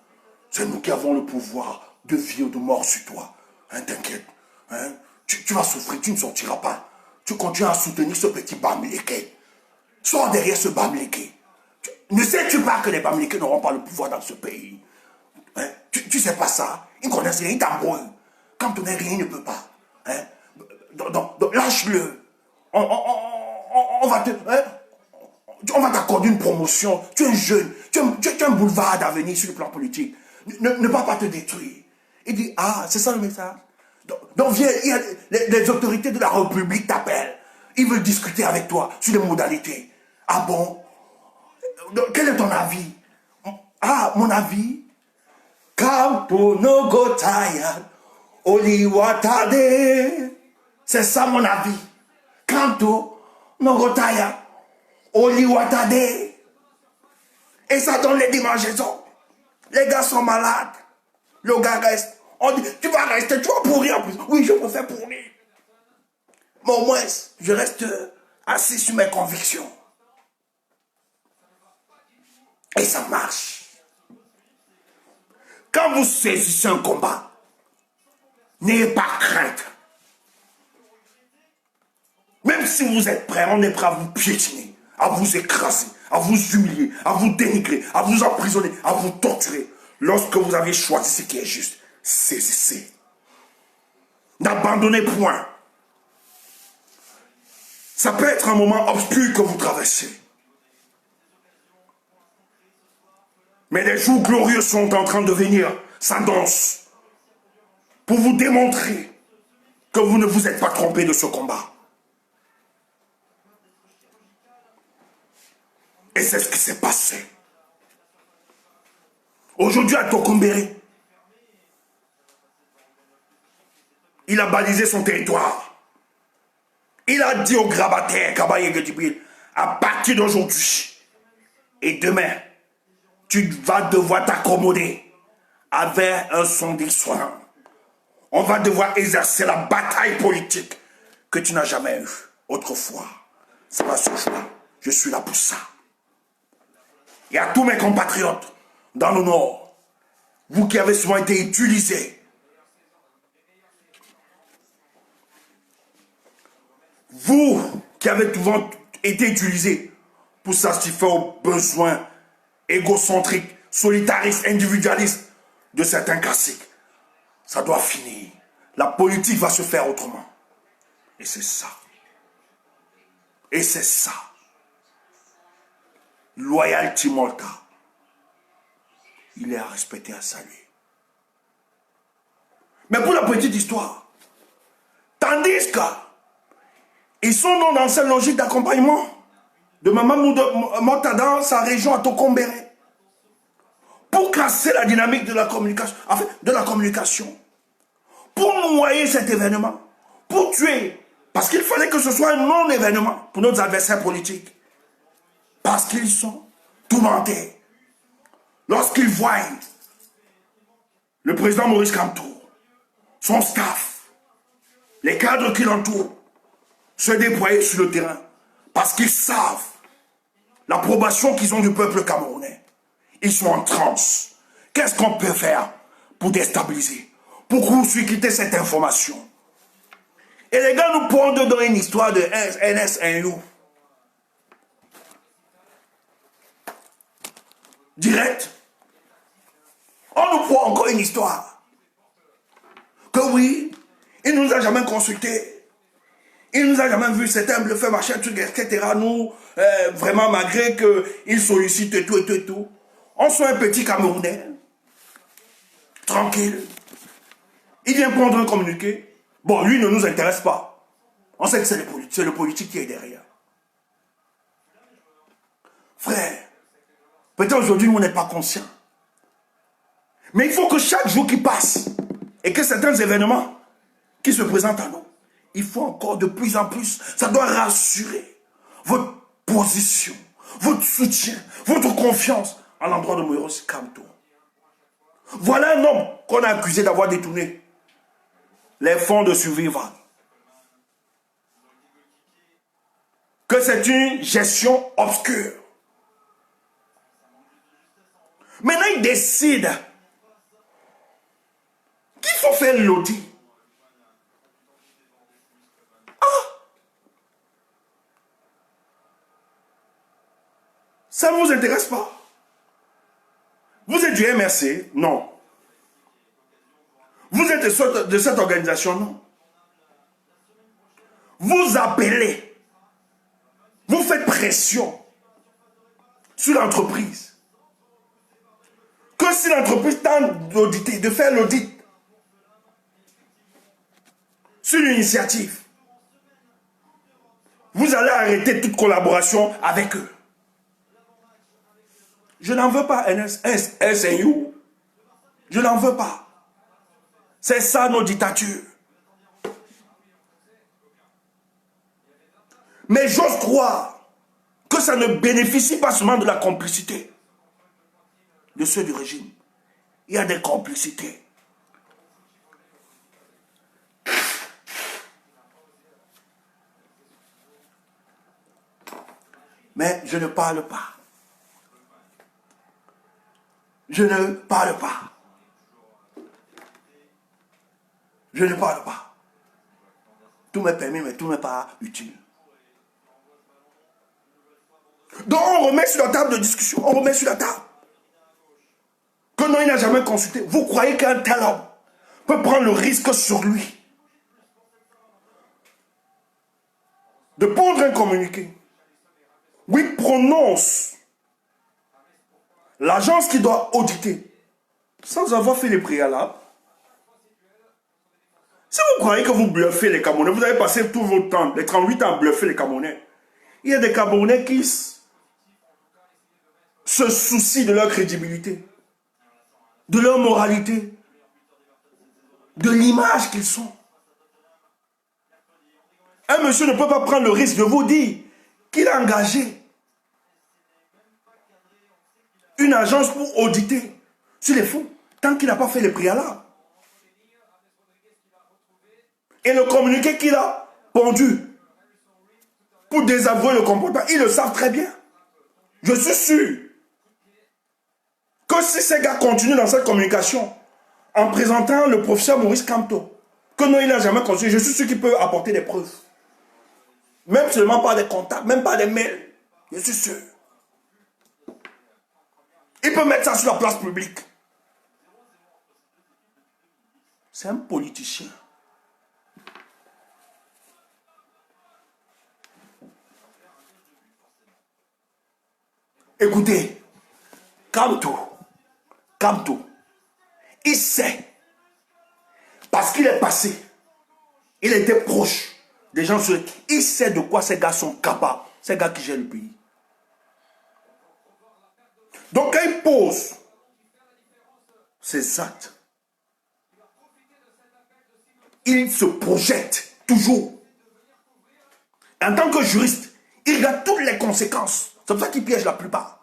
C'est nous qui avons le pouvoir de vie ou de mort sur toi. T'inquiète. Tu vas souffrir, tu ne sortiras pas. Tu continues à soutenir ce petit Bamileke. Sors derrière ce Bamileke. Ne sais-tu pas que les Bamileke n'auront pas le pouvoir dans ce pays? Tu sais pas ça. Ils ne connaissent rien, ils t'embrouillent. Quand on n'est rien, il ne peut pas. Hein? Donc lâche-le. On va te... Hein? On va t'accorder une promotion. Tu es jeune. Tu as un boulevard d'avenir sur le plan politique. Ne va pas te détruire. Il dit, ah, c'est ça le message. Donc viens, les autorités de la République t'appellent. Ils veulent discuter avec toi sur les modalités. Ah bon? Donc, quel est ton avis? Ah, mon avis? Kampo no go tired, oli watade. C'est ça mon avis. Kampo no go tired, oli watade. Et ça donne les démangeaisons. Les gars sont malades. Le gars reste. On dit, tu vas rester, tu vas pourrir en plus. Oui, je préfère pourrir. Mais au moins, je reste assis sur mes convictions. Et ça marche. Quand vous saisissez un combat, n'ayez pas crainte. Même si vous êtes prêt, on est prêt à vous piétiner, à vous écraser, à vous humilier, à vous dénigrer, à vous emprisonner, à vous torturer. Lorsque vous avez choisi ce qui est juste, saisissez. N'abandonnez point. Ça peut être un moment obscur que vous traversez. Mais les jours glorieux sont en train de venir, s'annoncent, pour vous démontrer que vous ne vous êtes pas trompé de ce combat. Et c'est ce qui s'est passé. Aujourd'hui à Tokombéré, il a balisé son territoire. Il a dit au grabataire, Kabaye Gedjibril, à partir d'aujourd'hui et demain, tu vas devoir t'accommoder avec un son d'histoire. On va devoir exercer la bataille politique que tu n'as jamais eue autrefois. C'est pas ce choix. Je suis là pour ça. Et à tous mes compatriotes dans le Nord, vous qui avez souvent été utilisés, vous qui avez souvent été utilisés pour satisfaire aux besoins égocentriques, solitaristes, individualistes de certains classiques, ça doit finir. La politique va se faire autrement. Et c'est ça. Et c'est ça. Loyalty Malta. Il est à respecter, à saluer. Mais pour la petite histoire, tandis qu'ils sont dans cette logique d'accompagnement de Maman Malta dans sa région à Tokombéré, pour casser la dynamique de la communication, en fait, de la communication, pour noyer cet événement, pour tuer, parce qu'il fallait que ce soit un non-événement pour nos adversaires politiques, parce qu'ils sont tourmentés. Lorsqu'ils voient le président Maurice Kamto, son staff, les cadres qui l'entourent, se déployer sur le terrain, parce qu'ils savent l'approbation qu'ils ont du peuple camerounais. Ils sont en transe. Qu'est-ce qu'on peut faire pour déstabiliser, pour court-circuiter cette information? Et les gars nous pourront donner une histoire de NSNU. Direct. On nous prend encore une histoire. Que oui, il ne nous a jamais consulté. Il ne nous a jamais vu, c'est un bluffeur, machin, truc, etc. Nous, vraiment, malgré qu'il sollicite et tout, et tout, et tout. On soit un petit Camerounais, tranquille. Il vient prendre un communiqué. Bon, lui ne nous intéresse pas. On sait que c'est le politique qui est derrière. Frère, peut-être aujourd'hui, nous, on n'est pas conscients. Mais il faut que chaque jour qui passe, et que certains événements qui se présentent à nous, il faut encore de plus en plus, ça doit rassurer votre position, votre soutien, votre confiance à l'endroit de Maurice Kamto. Voilà un homme qu'on a accusé d'avoir détourné les fonds de survivants. Que c'est une gestion obscure. Maintenant, il décide qu'il faut faire l'audit. Ça ne vous intéresse pas? Vous êtes du MRC? Non. tête de cette organisation, non. Vous appelez, vous faites pression sur l'entreprise. Que si l'entreprise tente d'auditer, de faire l'audit sur l'initiative, vous allez arrêter toute collaboration avec eux. Je n'en veux pas, SNU. Je n'en veux pas. C'est ça nos dictatures. Mais j'ose croire que ça ne bénéficie pas seulement de la complicité de ceux du régime. Il y a des complicités. Mais je ne parle pas. Je ne parle pas. Je ne parle pas. Tout m'est permis, mais tout n'est pas utile. Donc on remet sur la table de discussion, on remet sur la table. Que non, il n'a jamais consulté. Vous croyez qu'un tel homme peut prendre le risque sur lui de pondre un communiqué où il prononce l'agence qui doit auditer sans avoir fait les préalables? Si vous croyez que vous bluffez les Camerounais, vous avez passé tout votre temps, les 38 ans à bluffer les Camerounais. Il y a des Camerounais qui se soucient de leur crédibilité, de leur moralité, de l'image qu'ils sont. Un monsieur ne peut pas prendre le risque de vous dire qu'il a engagé une agence pour auditer sur les fonds tant qu'il n'a pas fait les préalables. Et le communiqué qu'il a pondu pour désavouer le comportement, ils le savent très bien. Je suis sûr que si ces gars continuent dans cette communication en présentant le professeur Maurice Kamto, que non, il n'a jamais continué, je suis sûr qu'il peut apporter des preuves. Même seulement par des contacts, même par des mails. Je suis sûr. Il peut mettre ça sur la place publique. C'est un politicien. Écoutez, Kamto, il sait, parce qu'il est passé, il était proche des gens sur qui, il sait de quoi ces gars sont capables, ces gars qui gèrent le pays. Donc quand il pose ses actes, il se projette toujours. En tant que juriste, il regarde toutes les conséquences. C'est pour ça qu'il piège la plupart.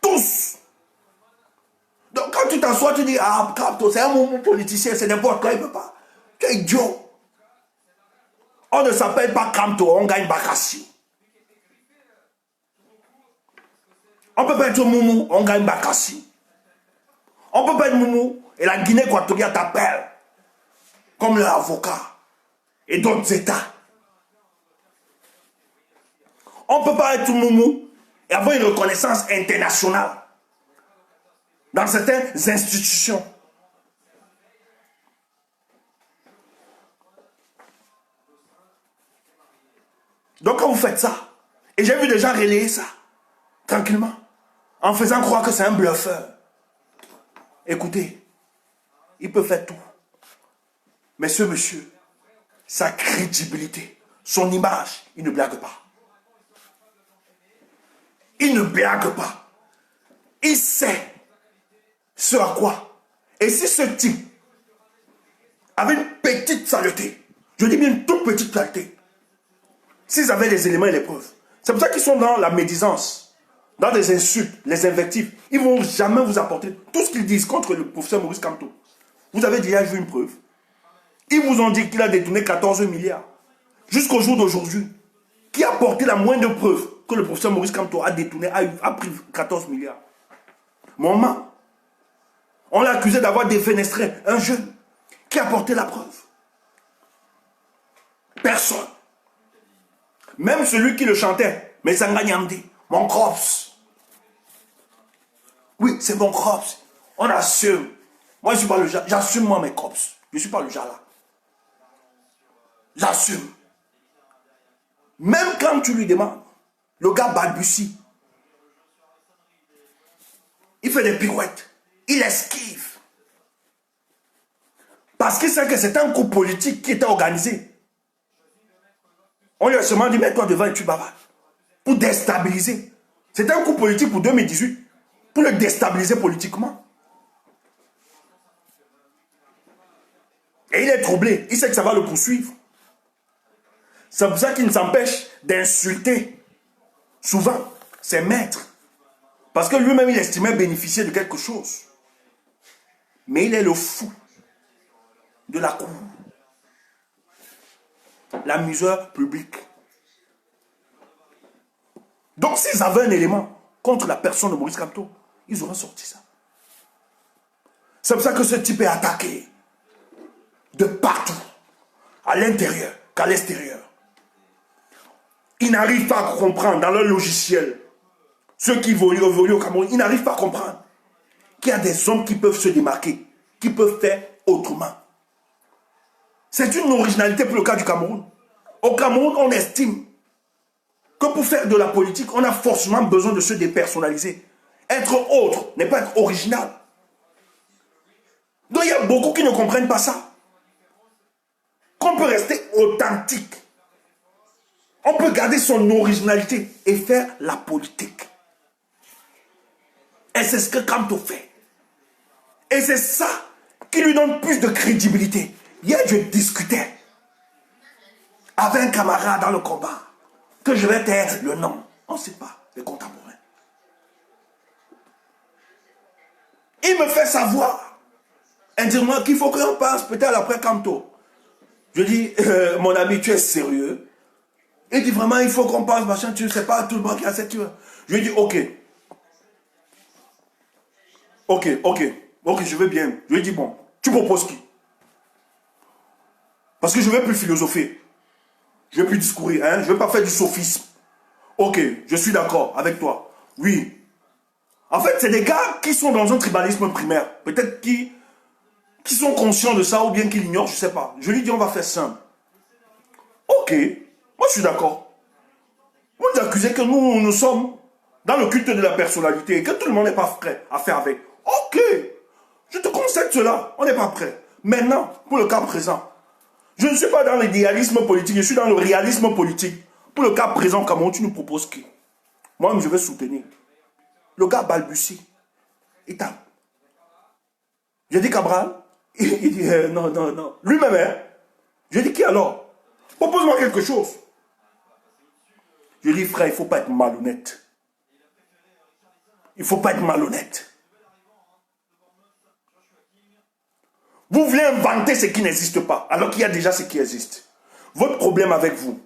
Tous. Donc quand tu t'assois, tu dis, ah, Kamto, c'est un moment politicien, c'est n'importe quoi, il ne peut pas. Tu es idiot. On ne s'appelle pas Kamto, on gagne Bakassi. On peut pas être Moumou, on gagne Bakassi. On peut pas être Moumou, et la Guinée équatoriale t'appelle, comme l'avocat, et d'autres États. On ne peut pas être Moumou et avoir une reconnaissance internationale dans certaines institutions. Donc quand vous faites ça, et j'ai vu des gens relayer ça, tranquillement, en faisant croire que c'est un bluffeur. Écoutez, il peut faire tout. Mais ce monsieur, sa crédibilité, son image, il ne blague pas. Il ne blague pas. Il sait ce à quoi. Et si ce type avait une petite saleté, je dis bien une toute petite saleté, s'ils avaient les éléments et les preuves, c'est pour ça qu'ils sont dans la médisance, dans des insultes, les invectives. Ils ne vont jamais vous apporter tout ce qu'ils disent contre le professeur Maurice Kamto. Vous avez déjà vu une preuve. Ils vous ont dit qu'il a détourné 14 milliards. Jusqu'au jour d'aujourd'hui, qui a apporté la moindre preuve que le professeur Maurice Kamto a détourné, a pris 14 milliards. Moment, on l'a accusé d'avoir défenestré un jeune qui a apporté la preuve. Personne. Même celui qui le chantait, mais Sanga Nyamdi, mon crops. Oui, c'est mon crops. On assume. Moi, je ne suis pas le genre. J'assume moi mes cops. Je ne suis pas le genre là. J'assume. Même quand tu lui demandes, le gars balbutie. Il fait des pirouettes. Il esquive. Parce qu'il sait que c'est un coup politique qui était organisé. On lui a seulement dit, mets-toi devant et tu bavardes. Pour déstabiliser. C'était un coup politique pour 2018. Pour le déstabiliser politiquement. Et il est troublé. Il sait que ça va le poursuivre. C'est pour ça qu'il ne s'empêche d'insulter souvent ses maîtres. Parce que lui-même, il estimait bénéficier de quelque chose. Mais il est le fou de la cour. L'amuseur public. Donc, s'ils avaient un élément contre la personne de Maurice Kamto, ils auraient sorti ça. C'est pour ça que ce type est attaqué de partout, à l'intérieur qu'à l'extérieur. Ils n'arrivent pas à comprendre dans leur logiciel, ceux qui évoluent au Cameroun, ils n'arrivent pas à comprendre qu'il y a des hommes qui peuvent se démarquer, qui peuvent faire autrement. C'est une originalité pour le cas du Cameroun. Au Cameroun, on estime que pour faire de la politique, on a forcément besoin de se dépersonnaliser. Être autre n'est pas être original. Donc il y a beaucoup qui ne comprennent pas ça. Qu'on peut rester authentique. On peut garder son originalité et faire la politique. Et c'est ce que Kamto fait. Et c'est ça qui lui donne plus de crédibilité. Hier, je discutais avec un camarade dans le combat que je vais taire le nom. On ne sait pas, les contemporains. Il me fait savoir, indirectement, qu'il faut qu'on passe peut-être après Kamto. Je dis, mon ami, tu es sérieux? Il dit vraiment, il faut qu'on passe, machin, tu ne sais pas tout le monde qui a cette... Je lui dis, ok. Ok, je veux bien. Je lui dis, bon, tu proposes qui? Parce que je ne vais plus philosopher. Je ne vais plus discourir, hein? Je ne vais pas faire du sophisme. Ok, je suis d'accord avec toi. Oui. En fait, c'est des gars qui sont dans un tribalisme primaire. Peut-être qui sont conscients de ça ou bien qui l'ignorent, je ne sais pas. Je lui dis, on va faire simple. Ok, moi je suis d'accord. Vous nous accusez que nous sommes dans le culte de la personnalité et que tout le monde n'est pas prêt à faire avec. Ok, je te concède cela, on n'est pas prêt. Maintenant, pour le cas présent, je ne suis pas dans l'idéalisme politique, je suis dans le réalisme politique. Pour le cas présent, Cameroun, tu nous proposes qui? Moi-même, je vais soutenir. Le gars balbutie. Il tape. J'ai dit Cabral. Il dit non. Lui-même, hein. J'ai dit qui alors? Propose-moi quelque chose. Je dis frère, il ne faut pas être malhonnête. Il ne faut pas être malhonnête. Vous voulez inventer ce qui n'existe pas, alors qu'il y a déjà ce qui existe. Votre problème avec vous,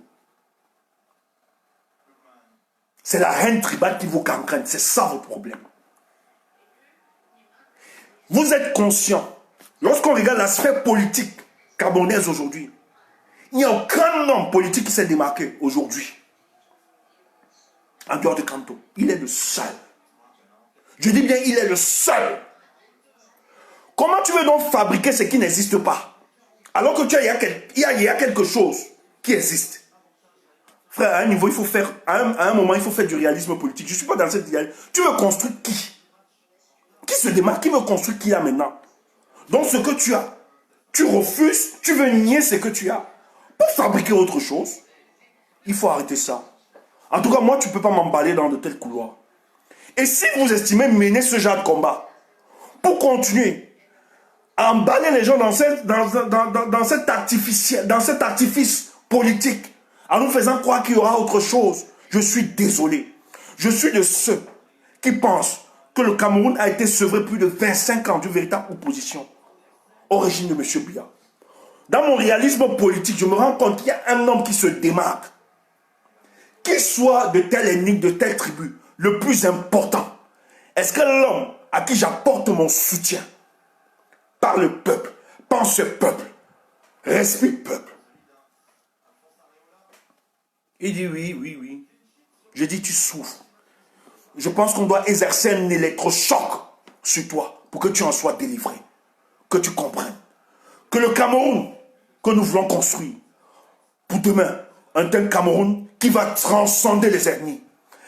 c'est la haine tribale qui vous gangrène. C'est ça votre problème. Vous êtes conscient. Lorsqu'on regarde la sphère politique camerounaise aujourd'hui, il n'y a aucun homme politique qui s'est démarqué aujourd'hui. En dehors de Kamto. Il est le seul. Je dis bien, il est le seul. Comment tu veux donc fabriquer ce qui n'existe pas? Alors que il y a quelque chose qui existe. Frère, à un niveau, il faut faire, à un moment, il faut faire du réalisme politique. Je ne suis pas dans cette idée. Tu veux construire qui? Qui se démarque? Qui veut construire qui là maintenant? Donc ce que tu as, tu refuses, tu veux nier ce que tu as. Pour fabriquer autre chose, il faut arrêter ça. En tout cas, moi, tu ne peux pas m'emballer dans de tels couloirs. Et si vous estimez mener ce genre de combat, pour continuer à emballer les gens dans cet artifice politique, en nous faisant croire qu'il y aura autre chose, je suis désolé. Je suis de ceux qui pensent que le Cameroun a été sevré plus de 25 ans d'une véritable opposition au régime de M. Biya. Dans mon réalisme politique, je me rends compte qu'il y a un homme qui se démarque. Qu'il soit de telle ethnie, de telle tribu, le plus important, est-ce que l'homme à qui j'apporte mon soutien par le peuple, pense peuple, respecte peuple? Il dit oui. Je dis tu souffres. Je pense qu'on doit exercer un électrochoc sur toi pour que tu en sois délivré. que tu comprennes que le Cameroun que nous voulons construire, pour demain, un tel Cameroun qui va transcender les ethnies,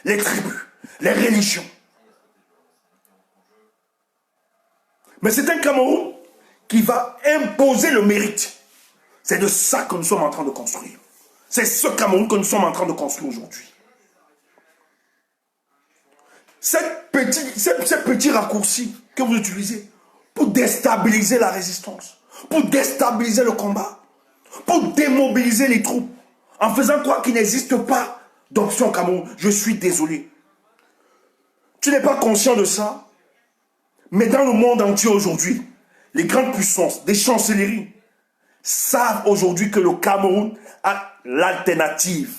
les tribus, les religions. Mais c'est un Cameroun qui va imposer le mérite. C'est de ça que nous sommes en train de construire. C'est ce Cameroun que nous sommes en train de construire aujourd'hui. Ces petits raccourcis que vous utilisez pour déstabiliser la résistance, pour déstabiliser le combat, pour démobiliser les troupes, en faisant croire qu'il n'existe pas d'option Cameroun. Je suis désolé. Tu n'es pas conscient de ça, mais dans le monde entier aujourd'hui, les grandes puissances, des chancelleries, savent aujourd'hui que le Cameroun a l'alternative.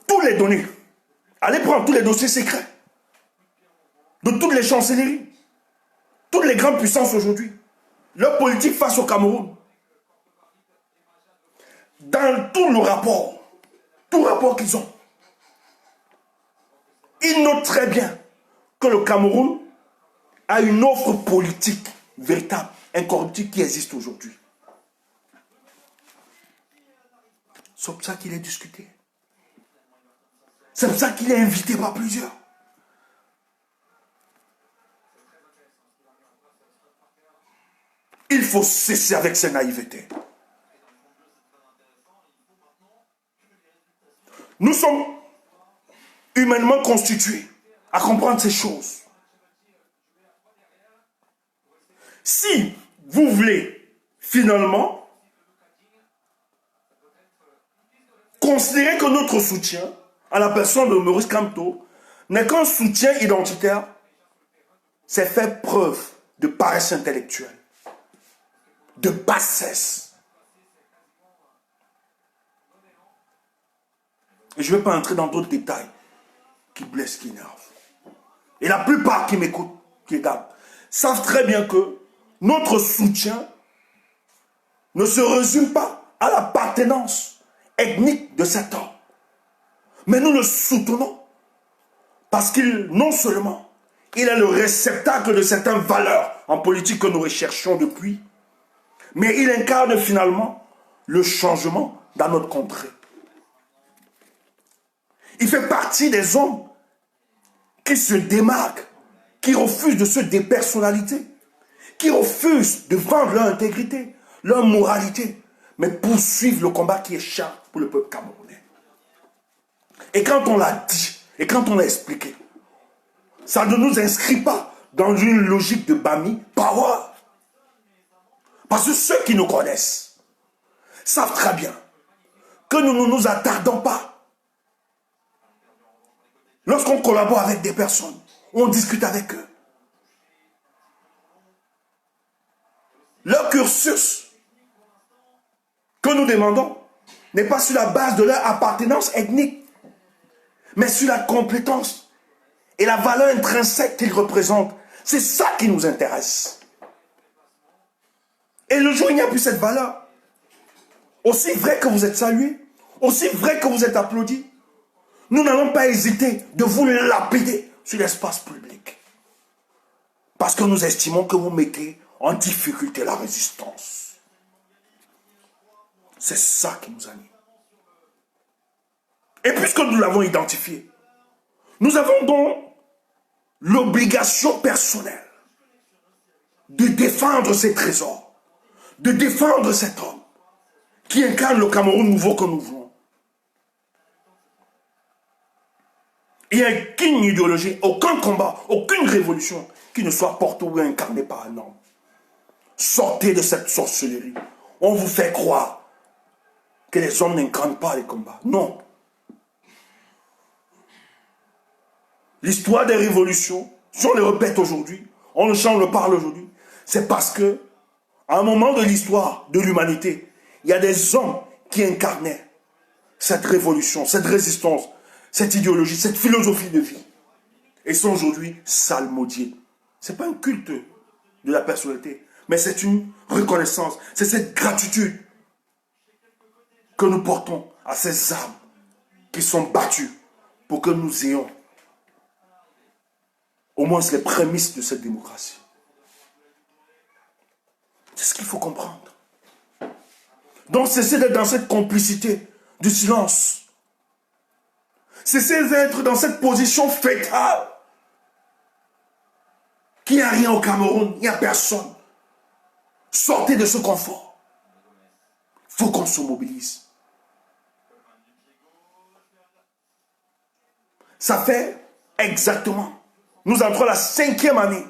Tous les données, allez prendre tous les dossiers secrets de toutes les chancelleries, toutes les grandes puissances aujourd'hui, leur politique face au Cameroun. Dans tout rapport qu'ils ont, ils notent très bien que le Cameroun a une offre politique véritable, incorruptible qui existe aujourd'hui. C'est pour ça qu'il est discuté. C'est pour ça qu'il est invité par plusieurs. Il faut cesser avec ces naïvetés. Nous sommes humainement constitués à comprendre ces choses. Si vous voulez finalement considérer que notre soutien à la personne de Maurice Kamto n'est qu'un soutien identitaire, c'est faire preuve de paresse intellectuelle, de bassesse. Et je ne vais pas entrer dans d'autres détails qui blessent, qui énervent. Et la plupart qui m'écoutent, qui regardent, savent très bien que notre soutien ne se résume pas à l'appartenance ethnique de cet homme. Mais nous le soutenons parce qu'il, non seulement, il est le réceptacle de certaines valeurs en politique que nous recherchons depuis, mais il incarne finalement le changement dans notre contrée. Il fait partie des hommes qui se démarquent, qui refusent de se dépersonnaliser, qui refusent de vendre leur intégrité, leur moralité, mais poursuivent le combat qui est cher pour le peuple camerounais. Et quand on l'a dit, et quand on l'a expliqué, ça ne nous inscrit pas dans une logique de Bami Power. Parce que ceux qui nous connaissent savent très bien que nous ne nous attardons pas. Lorsqu'on collabore avec des personnes, on discute avec eux. Leur cursus que nous demandons n'est pas sur la base de leur appartenance ethnique, mais sur la compétence et la valeur intrinsèque qu'ils représentent. C'est ça qui nous intéresse. Et le jour où il n'y a plus cette valeur, aussi vrai que vous êtes salués, aussi vrai que vous êtes applaudis, nous n'allons pas hésiter de vous lapider sur l'espace public. Parce que nous estimons que vous mettez en difficulté la résistance. C'est ça qui nous anime. Et puisque nous l'avons identifié, nous avons donc l'obligation personnelle de défendre ces trésors, de défendre cet homme qui incarne le Cameroun nouveau que nous voulons. Il n'y a aucune idéologie, aucun combat, aucune révolution qui ne soit portée ou incarnée par un homme. Sortez de cette sorcellerie. On vous fait croire que les hommes n'incarnent pas les combats. Non. L'histoire des révolutions, si on les répète aujourd'hui, on le chante, on le parle aujourd'hui, c'est parce que, à un moment de l'histoire de l'humanité, il y a des hommes qui incarnaient cette révolution, cette résistance, cette idéologie, cette philosophie de vie. Et sont aujourd'hui salmodiés. Ce n'est pas un culte de la personnalité, mais c'est une reconnaissance, c'est cette gratitude que nous portons à ces âmes qui sont battues pour que nous ayons au moins les prémices de cette démocratie. C'est ce qu'il faut comprendre. Donc cessez d'être dans cette complicité du silence. Cessez d'être dans cette position fétale. Qu'il n'y a rien au Cameroun, il n'y a personne. Sortez de ce confort. Il faut qu'on se mobilise. Ça fait exactement, nous entrons la 5e année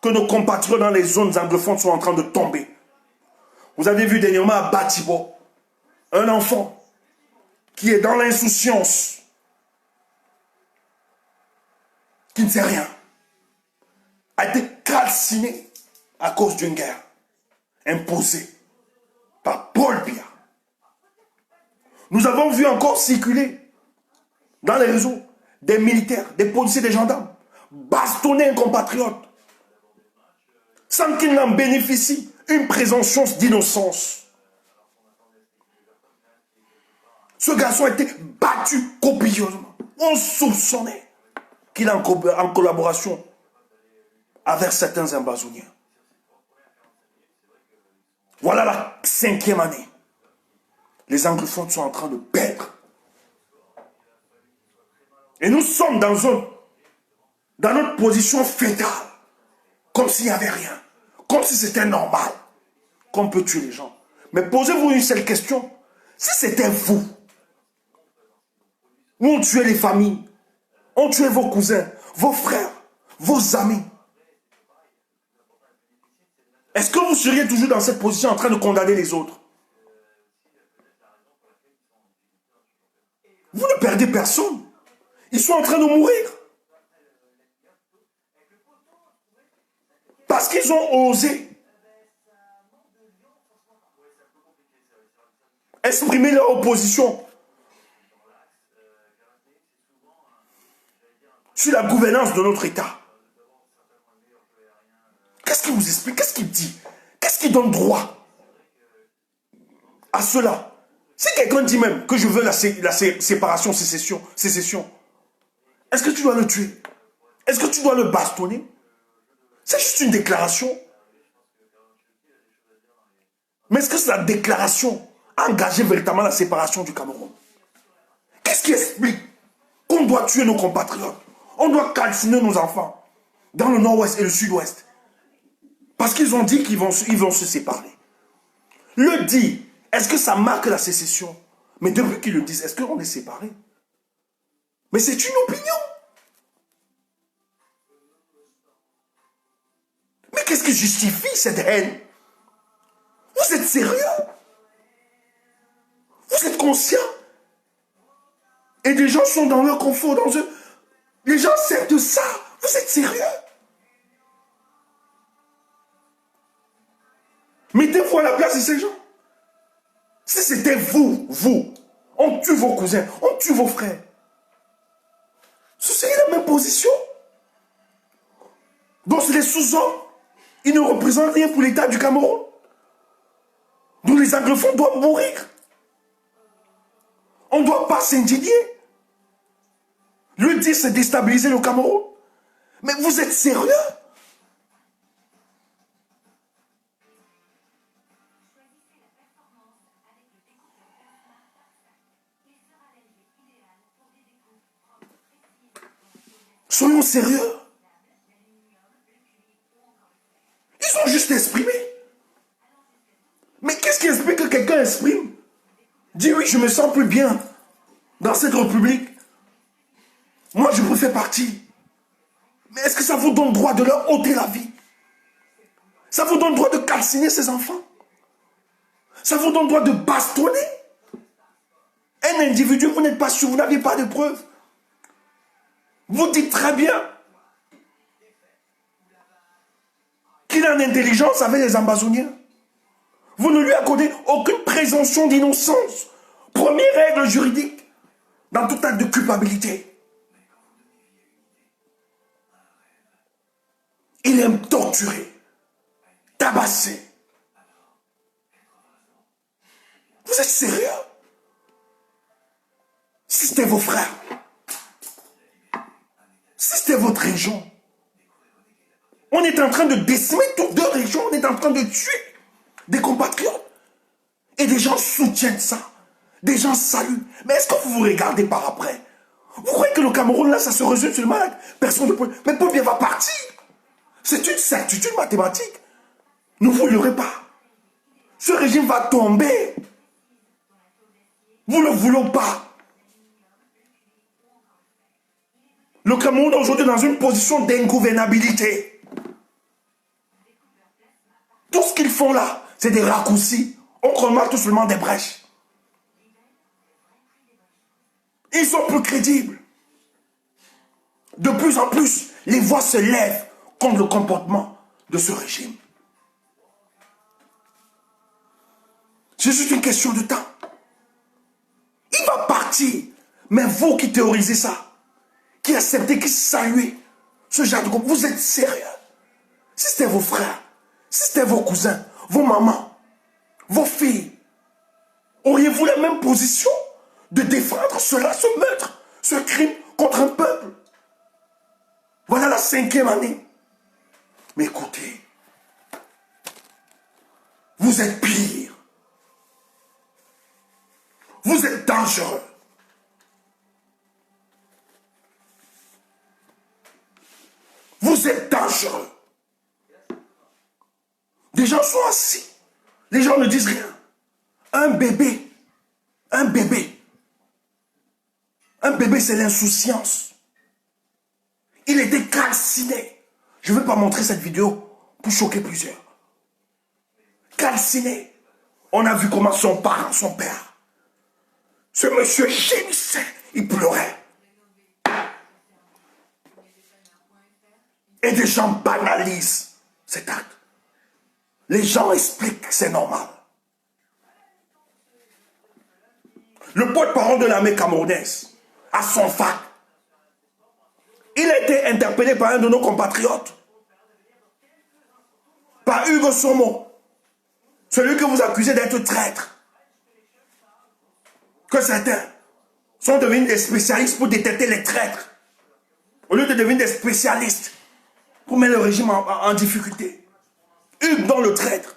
que nos compatriotes dans les zones anglophones sont en train de tomber. Vous avez vu dernièrement à Batibo, un enfant qui est dans l'insouciance, qui ne sait rien, a été calciné à cause d'une guerre imposée par Paul Biya. Nous avons vu encore circuler dans les réseaux des militaires, des policiers, des gendarmes, bastonner un compatriote sans qu'il n'en bénéficie une présomption d'innocence. Ce garçon a été battu copieusement. On soupçonnait qu'il est en collaboration avec certains ambazoniens. Voilà la 5e année. Les anglophones sont en train de perdre. Et nous sommes dans notre position fétale, comme s'il n'y avait rien, comme si c'était normal, qu'on peut tuer les gens. Mais posez-vous une seule question. Si c'était vous, où on tuait les familles, on tuait vos cousins, vos frères, vos amis, est-ce que vous seriez toujours dans cette position en train de condamner les autres? Vous ne perdez personne. Ils sont en train de mourir. Parce qu'ils ont osé exprimer leur opposition sur la gouvernance de notre État. Qu'est-ce qu'il vous explique? Qu'est-ce qu'il dit? Qu'est-ce qui donne droit à cela? Si quelqu'un dit même que je veux la séparation, sécession, est-ce que tu dois le tuer? Est-ce que tu dois le bastonner? C'est juste une déclaration. Mais est-ce que c'est la déclaration a engagé véritablement la séparation du Cameroun? Qu'est-ce qui explique qu'on doit tuer nos compatriotes? On doit calciner nos enfants dans le nord-ouest et le sud-ouest. Parce qu'ils ont dit qu'ils vont se séparer. Le dit, est-ce que ça marque la sécession? Mais depuis qu'ils le disent, est-ce qu'on est séparés? Mais c'est une opinion. Mais qu'est-ce qui justifie cette haine? Vous êtes sérieux? Vous êtes conscient? Et des gens sont dans leur confort, dans eux. Les gens servent de ça. Vous êtes sérieux? Mettez-vous à la place de ces gens. Si c'était vous, on tue vos cousins, on tue vos frères. Ce serait la même position. Donc c'est les sous-hommes. Ils ne représentent rien pour l'État du Cameroun. Donc les anglophones doivent mourir. On ne doit pas s'indigner. Le dire, c'est déstabiliser le Cameroun. Mais vous êtes sérieux? Soyons sérieux. Ils ont juste exprimé. Mais qu'est-ce qui explique que quelqu'un exprime? Dit oui, je me sens plus bien dans cette république. Moi, je vous fais partie. Mais est-ce que ça vous donne droit de leur ôter la vie? Ça vous donne droit de calciner ces enfants? Ça vous donne droit de bastonner un individu? Vous n'êtes pas sûr, vous n'avez pas de preuves. Vous dites très bien qu'il a une intelligence avec les ambazoniens. Vous ne lui accordez aucune présomption d'innocence. Première règle juridique dans tout acte de culpabilité. Il aime torturer, tabasser. Vous êtes sérieux? Si c'était vos frères, si c'était votre région, est en train de décimer toutes deux régions, on est en train de tuer des compatriotes. Et des gens soutiennent ça. Des gens saluent. Mais est-ce que vous vous regardez par après? Vous croyez que le Cameroun, là, ça se résume seulement avec personne de Paul? Mais Paul Biya va partir. C'est une certitude mathématique. Ne vous leurrez pas. Ce régime va tomber. Vous ne le voulez pas. Le Cameroun est aujourd'hui dans une position d'ingouvernabilité. Tout ce qu'ils font là, c'est des raccourcis. On remarque tout seulement des brèches. Ils sont plus crédibles. De plus en plus, les voix se lèvent contre le comportement de ce régime. C'est juste une question de temps. Il va partir. Mais vous qui théorisez ça, qui acceptez, qui saluez ce genre de groupe, vous êtes sérieux. Si c'était vos frères, si c'était vos cousins, vos mamans, vos filles, auriez-vous la même position de défendre cela, ce meurtre, ce crime contre un peuple? Voilà la 5e année. Mais écoutez, vous êtes pire. Vous êtes dangereux. Vous êtes dangereux. Des gens sont assis. Les gens ne disent rien. Un bébé, c'est l'insouciance. Il était calciné. Je ne vais pas montrer cette vidéo pour choquer plusieurs. Calciné. On a vu comment son parent, son père, ce monsieur gémissait, il pleurait. Et des gens banalisent cet acte. Les gens expliquent que c'est normal. Le porte-parole de l'armée camerounaise, à son fac, il a été interpellé par un de nos compatriotes, par Hugo Somo, celui que vous accusez d'être traître. Que certains sont devenus des spécialistes pour détecter les traîtres, au lieu de devenir des spécialistes pour mettre le régime en difficulté. Hugues, dont le traître,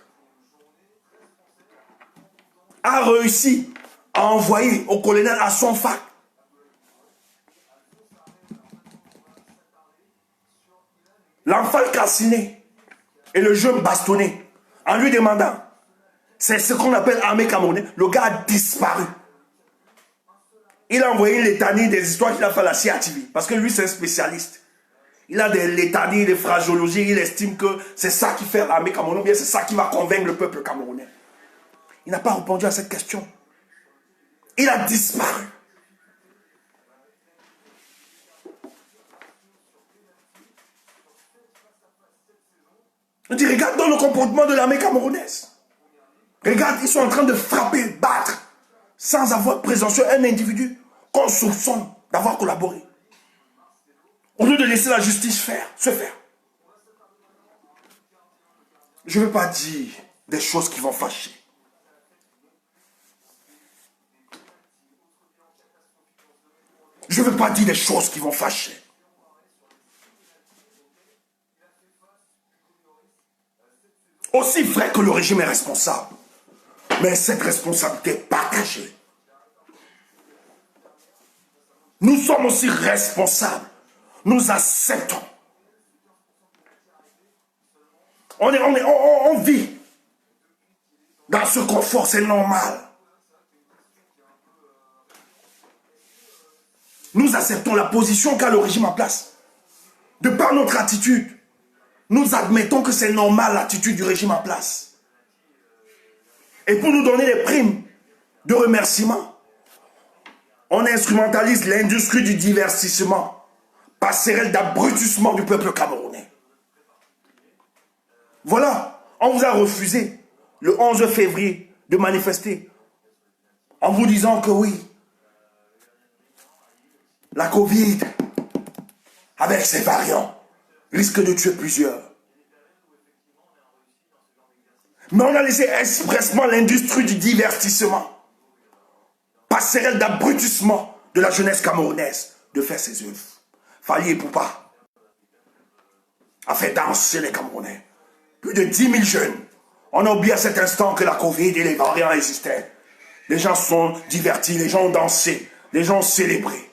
a réussi à envoyer au colonel à son fac l'enfant calciné et le jeune bastonné, en lui demandant, c'est ce qu'on appelle armée camerounaise, le gars a disparu. Il a envoyé une litanie des histoires qu'il a fait à la CIA-TV, parce que lui c'est un spécialiste. Il a des litanies, des phraseologies, il estime que c'est ça qui fait l'armée camerounaise, bien c'est ça qui va convaincre le peuple camerounais. Il n'a pas répondu à cette question. Il a disparu. On dit, regarde dans le comportement de l'armée camerounaise. Regarde, ils sont en train de frapper, battre, sans avoir présenté un individu qu'on soupçonne d'avoir collaboré. Au lieu de laisser la justice se faire. Je ne veux pas dire des choses qui vont fâcher. Je ne veux pas dire des choses qui vont fâcher. Aussi vrai que le régime est responsable, mais cette responsabilité est partagée. Nous sommes aussi responsables. Nous acceptons. On vit dans ce confort, c'est normal. Nous acceptons la position qu'a le régime en place. De par notre attitude, nous admettons que c'est normal l'attitude du régime en place. Et pour nous donner des primes de remerciement, on instrumentalise l'industrie du divertissement, passerelle d'abrutissement du peuple camerounais. Voilà, on vous a refusé le 11 février de manifester en vous disant que oui, la Covid, avec ses variants, risque de tuer plusieurs. Mais on a laissé expressement l'industrie du divertissement, passerelle d'abrutissement de la jeunesse camerounaise, de faire ses œuvres. Fali et Poupa, a fait danser les Camerounais. Plus de 10 000 jeunes. On a oublié à cet instant que la Covid et les variants existaient. Les gens sont divertis, les gens ont dansé, les gens ont célébré.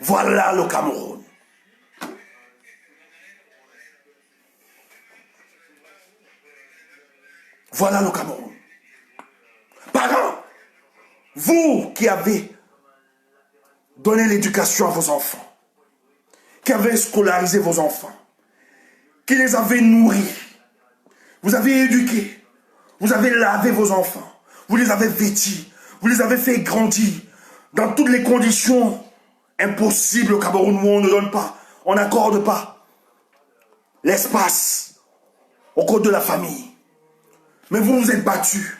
Voilà le Cameroun. Voilà le Cameroun. Parents, vous qui avez donné l'éducation à vos enfants, qui avez scolarisé vos enfants, qui les avez nourris, vous avez éduqué, vous avez lavé vos enfants, vous les avez vêtis, vous les avez fait grandir dans toutes les conditions impossibles au Cameroun où on ne donne pas, on n'accorde pas l'espace au code de la famille. Mais vous vous êtes battus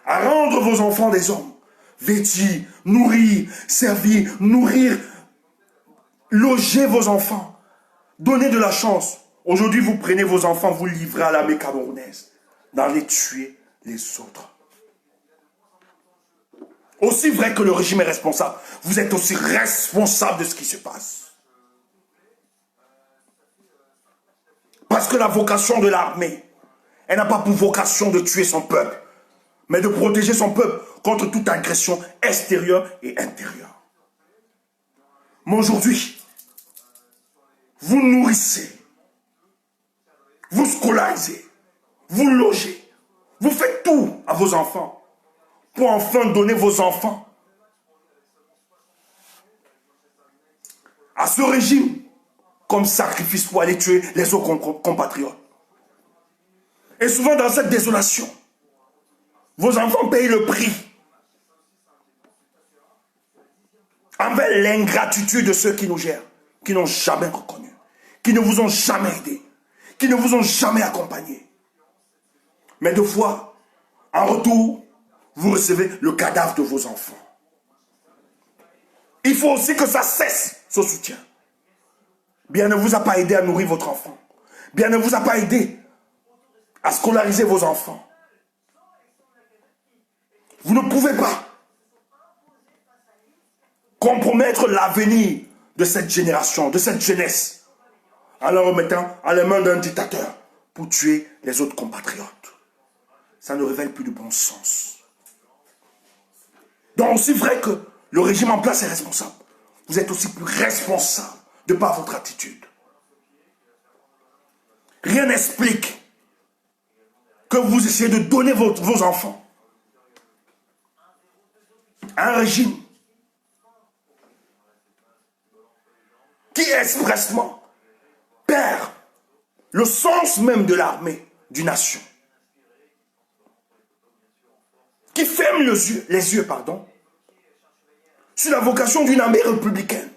à rendre vos enfants des hommes, vêtis, nourris, servis, nourrir, loger vos enfants, donner de la chance. Aujourd'hui, vous prenez vos enfants, vous livrez à l'armée camerounaise, d'aller tuer les autres. Aussi vrai que le régime est responsable, vous êtes aussi responsable de ce qui se passe. Parce que la vocation de l'armée, elle n'a pas pour vocation de tuer son peuple, mais de protéger son peuple contre toute agression extérieure et intérieure. Mais aujourd'hui, vous nourrissez, vous scolarisez, vous logez, vous faites tout à vos enfants pour enfin donner vos enfants à ce régime comme sacrifice pour aller tuer les autres compatriotes. Et souvent dans cette désolation, vos enfants payent le prix envers l'ingratitude de ceux qui nous gèrent, qui n'ont jamais reconnu, qui ne vous ont jamais aidé, qui ne vous ont jamais accompagné. Mais deux fois, en retour, vous recevez le cadavre de vos enfants. Il faut aussi que ça cesse, ce soutien. Bien ne vous a pas aidé à nourrir votre enfant. Bien ne vous a pas aidé à scolariser vos enfants. Vous ne pouvez pas compromettre l'avenir de cette génération, de cette jeunesse, en la remettant à la main d'un dictateur pour tuer les autres compatriotes. Ça ne révèle plus de bon sens. Donc aussi vrai que le régime en place est responsable, vous êtes aussi plus responsable de par votre attitude. Rien n'explique que vous essayez de donner vos enfants à un régime qui expressement perd le sens même de l'armée, d'une nation. Qui ferme les yeux sur la vocation d'une armée républicaine.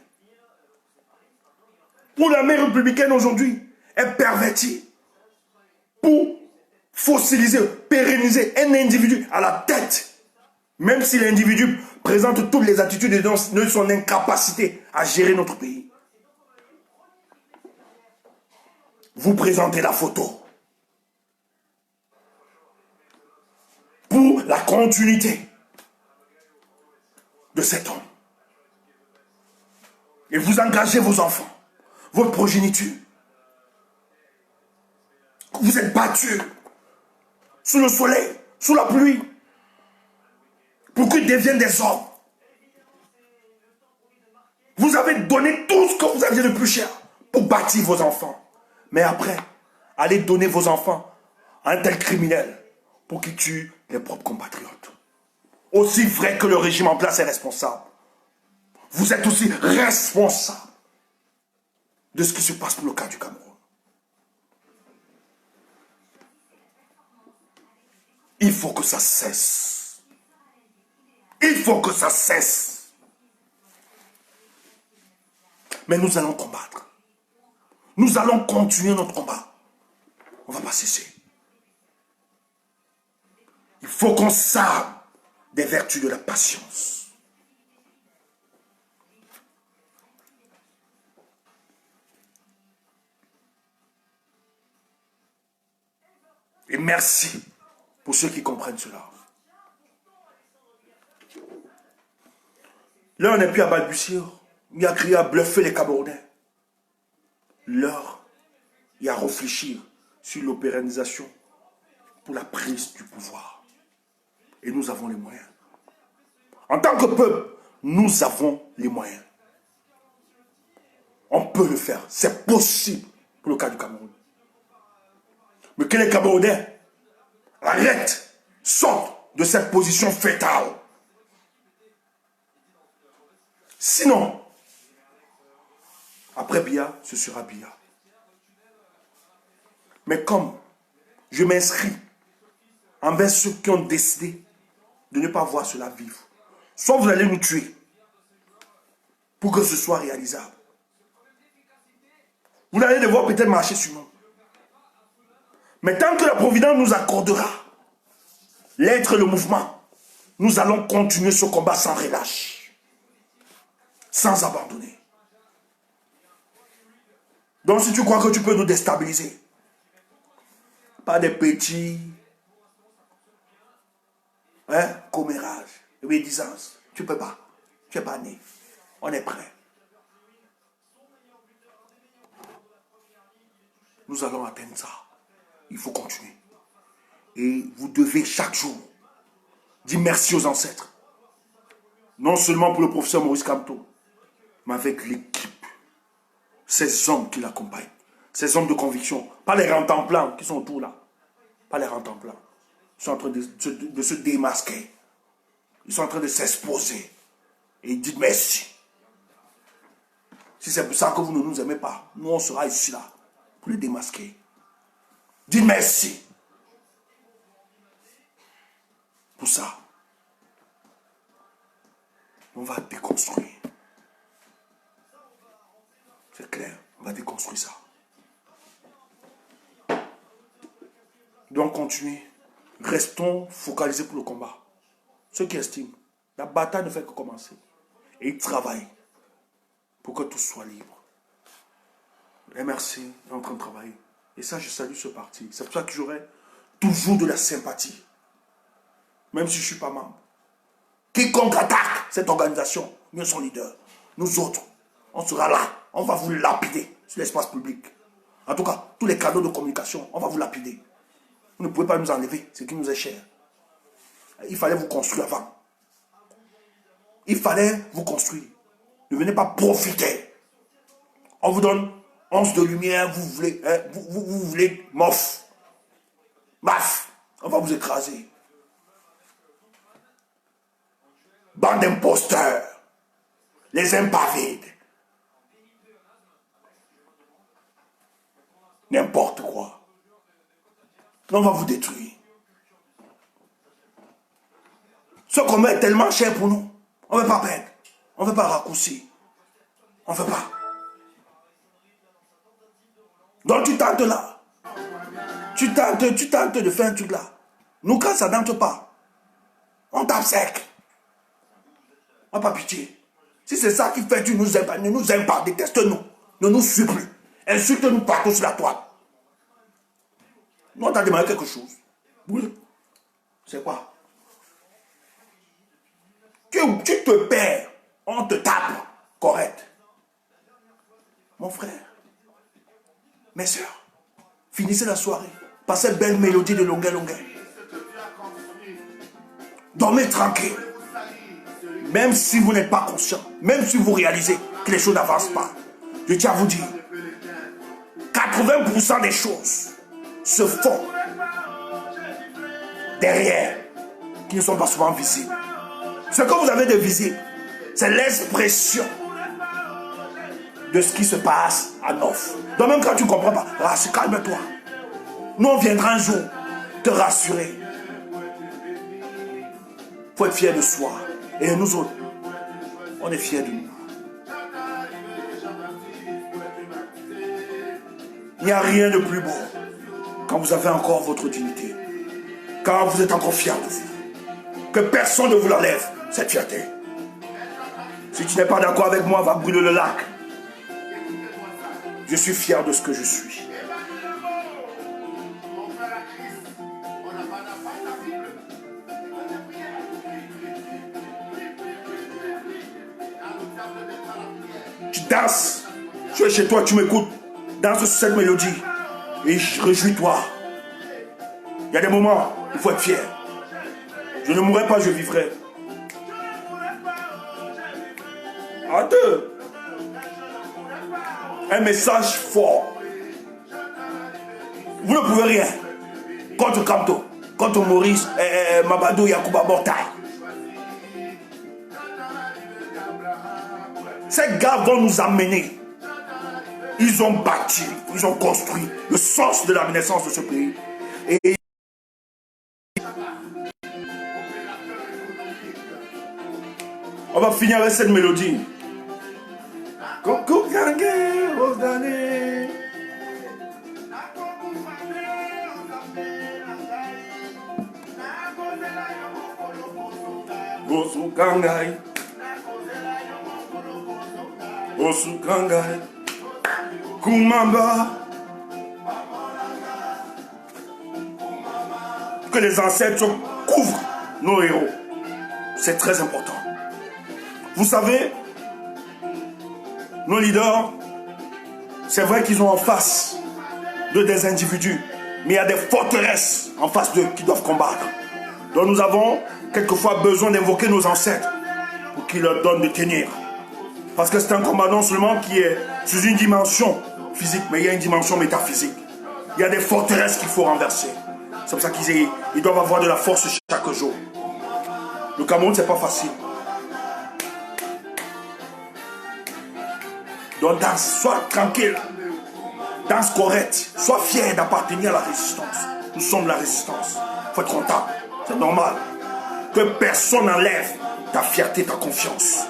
Où l'armée républicaine aujourd'hui est pervertie pour fossiliser, pérenniser un individu à la tête, même si l'individu présente toutes les attitudes de son incapacité à gérer notre pays. Vous présentez la photo pour la continuité de cet homme. Et vous engagez vos enfants, votre progéniture. Vous êtes battus sous le soleil, sous la pluie, pour qu'ils deviennent des hommes. Vous avez donné tout ce que vous aviez de plus cher pour bâtir vos enfants. Mais après, allez donner vos enfants à un tel criminel pour qu'il tue les propres compatriotes. Aussi vrai que le régime en place est responsable, vous êtes aussi responsable de ce qui se passe pour le cas du Cameroun. Il faut que ça cesse. Il faut que ça cesse. Mais nous allons combattre. Nous allons continuer notre combat. On ne va pas cesser. Il faut qu'on s'arme des vertus de la patience. Et merci pour ceux qui comprennent cela. Là, on n'est plus à balbutier. Il a crié à bluffer les Camerounais. l'heure est à réfléchir sur l'opéralisation pour la prise du pouvoir. Et nous avons les moyens. En tant que peuple, nous avons les moyens. On peut le faire. C'est possible pour le cas du Cameroun. Mais que les Camerounais arrêtent, sortent de cette position fétale. Sinon, après Biya, ce sera Biya. Mais comme je m'inscris envers ceux qui ont décidé de ne pas voir cela vivre, soit vous allez nous tuer pour que ce soit réalisable. Vous allez devoir peut-être marcher sur nous. Mais tant que la Providence nous accordera l'être et le mouvement, nous allons continuer ce combat sans relâche, sans abandonner. Donc si tu crois que tu peux nous déstabiliser, pas des petits commérages, obédisences, tu ne peux pas. Tu n'es pas né. On est prêt. Nous allons atteindre ça. Il faut continuer. Et vous devez chaque jour dire merci aux ancêtres. Non seulement pour le professeur Maurice Kamto, mais avec l'équipe. Ces hommes qui l'accompagnent. Ces hommes de conviction. Pas les rantemplants qui sont autour là. Pas les rantemplants. Ils sont en train de se démasquer. Ils sont en train de s'exposer. Et dites merci. Si c'est pour ça que vous ne nous aimez pas, nous on sera ici là. Pour les démasquer. Dites merci. Pour ça, on va déconstruire. C'est clair, on va déconstruire ça. Donc continuez. Restons focalisés pour le combat. Ceux qui estiment, la bataille ne fait que commencer. Et ils travaillent pour que tout soit libre. MRC est en train de travailler. Et ça, je salue ce parti. C'est pour ça que j'aurai toujours de la sympathie. Même si je ne suis pas membre. Quiconque attaque cette organisation, mieux son leader. Nous autres, on sera là. On va vous lapider sur l'espace public. En tout cas, tous les canaux de communication, on va vous lapider. Vous ne pouvez pas nous enlever ce qui nous est cher. Il fallait vous construire avant. Il fallait vous construire. Ne venez pas profiter. On vous donne 11 de lumière, vous voulez, vous voulez mof. Maf. On va vous écraser. Bande d'imposteurs. Les impavides. N'importe quoi. On va vous détruire. Ce combat est tellement cher pour nous. On ne veut pas perdre. On ne veut pas raccourcir. On ne veut pas. Donc tu tentes là. Tu tentes de faire un truc là. Nous, quand ça n'entre pas, on tape sec. On n'a pas pitié. Si c'est ça qui fait que tu nous aimes pas, ne nous aime pas, déteste-nous. Ne nous suis plus. Insulte-nous partout sur la toile. Nous, on t'a demandé quelque chose. Oui. C'est quoi? Tu te perds, on te tape. Correct. Mon frère, mes soeurs, finissez la soirée par cette belle mélodie de Longuet Longuet. Dormez tranquille. Même si vous n'êtes pas conscient, même si vous réalisez que les choses n'avancent pas, je tiens à vous dire, 80% des choses se font derrière, qui ne sont pas souvent visibles. Ce que vous avez de visible, c'est l'expression de ce qui se passe à Nof. Donc même quand tu ne comprends pas, calme-toi. Nous, on viendra un jour te rassurer. Il faut être fier de soi. Et nous autres, on est fiers de nous. Il n'y a rien de plus beau quand vous avez encore votre dignité. Quand vous êtes encore fiers de vous. Que personne ne vous l'enlève, cette fierté. Si tu n'es pas d'accord avec moi, va brûler le lac. Je suis fier de ce que je suis. Tu danses, tu es chez toi, tu m'écoutes. Danse cette mélodie et réjouis-toi. Il y a des moments, il faut être fier. Je ne mourrai pas, je vivrai. À deux. Un message fort. Vous ne pouvez rien contre Kamto, contre Maurice, Mabadou, Yacouba Borta. Ces gars vont nous amener. Ils ont bâti, ils ont construit le sens de la naissance de ce pays. Et on va finir avec cette mélodie. Osukangai, Osukangai, Kumamba. Que les ancêtres couvrent nos héros. C'est très important. Vous savez, nos leaders, c'est vrai qu'ils ont en face d'eux des individus, mais il y a des forteresses en face d'eux qui doivent combattre. Donc nous avons quelquefois besoin d'invoquer nos ancêtres pour qu'ils leur donnent de tenir. Parce que c'est un combat non seulement qui est sous une dimension physique, mais il y a une dimension métaphysique. Il y a des forteresses qu'il faut renverser. C'est pour ça qu'ils doivent avoir de la force chaque jour. Le Cameroun, c'est pas facile. Donc danse, sois tranquille. Danse correcte. Sois fier d'appartenir à la résistance. Nous sommes la résistance. Il faut être content. C'est normal. Que personne n'enlève ta fierté, ta confiance.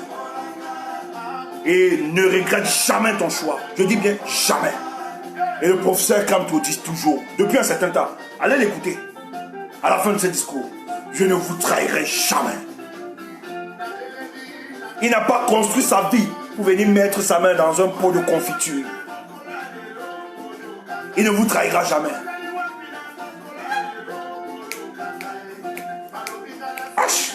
Et ne regrette jamais ton choix. Je dis bien jamais. Et le professeur Kamto dit toujours, depuis un certain temps, allez l'écouter. À la fin de ce discours, je ne vous trahirai jamais. Il n'a pas construit sa vie pour venir mettre sa main dans un pot de confiture. Il ne vous trahira jamais. H.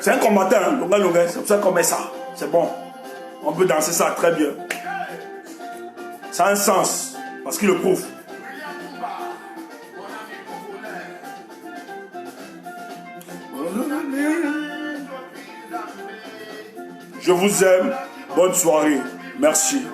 C'est un combattant, c'est pour ça qu'on met ça. C'est bon. On peut danser ça très bien. Ça a un sens, parce qu'il le prouve. Je vous aime. Bonne soirée. Merci.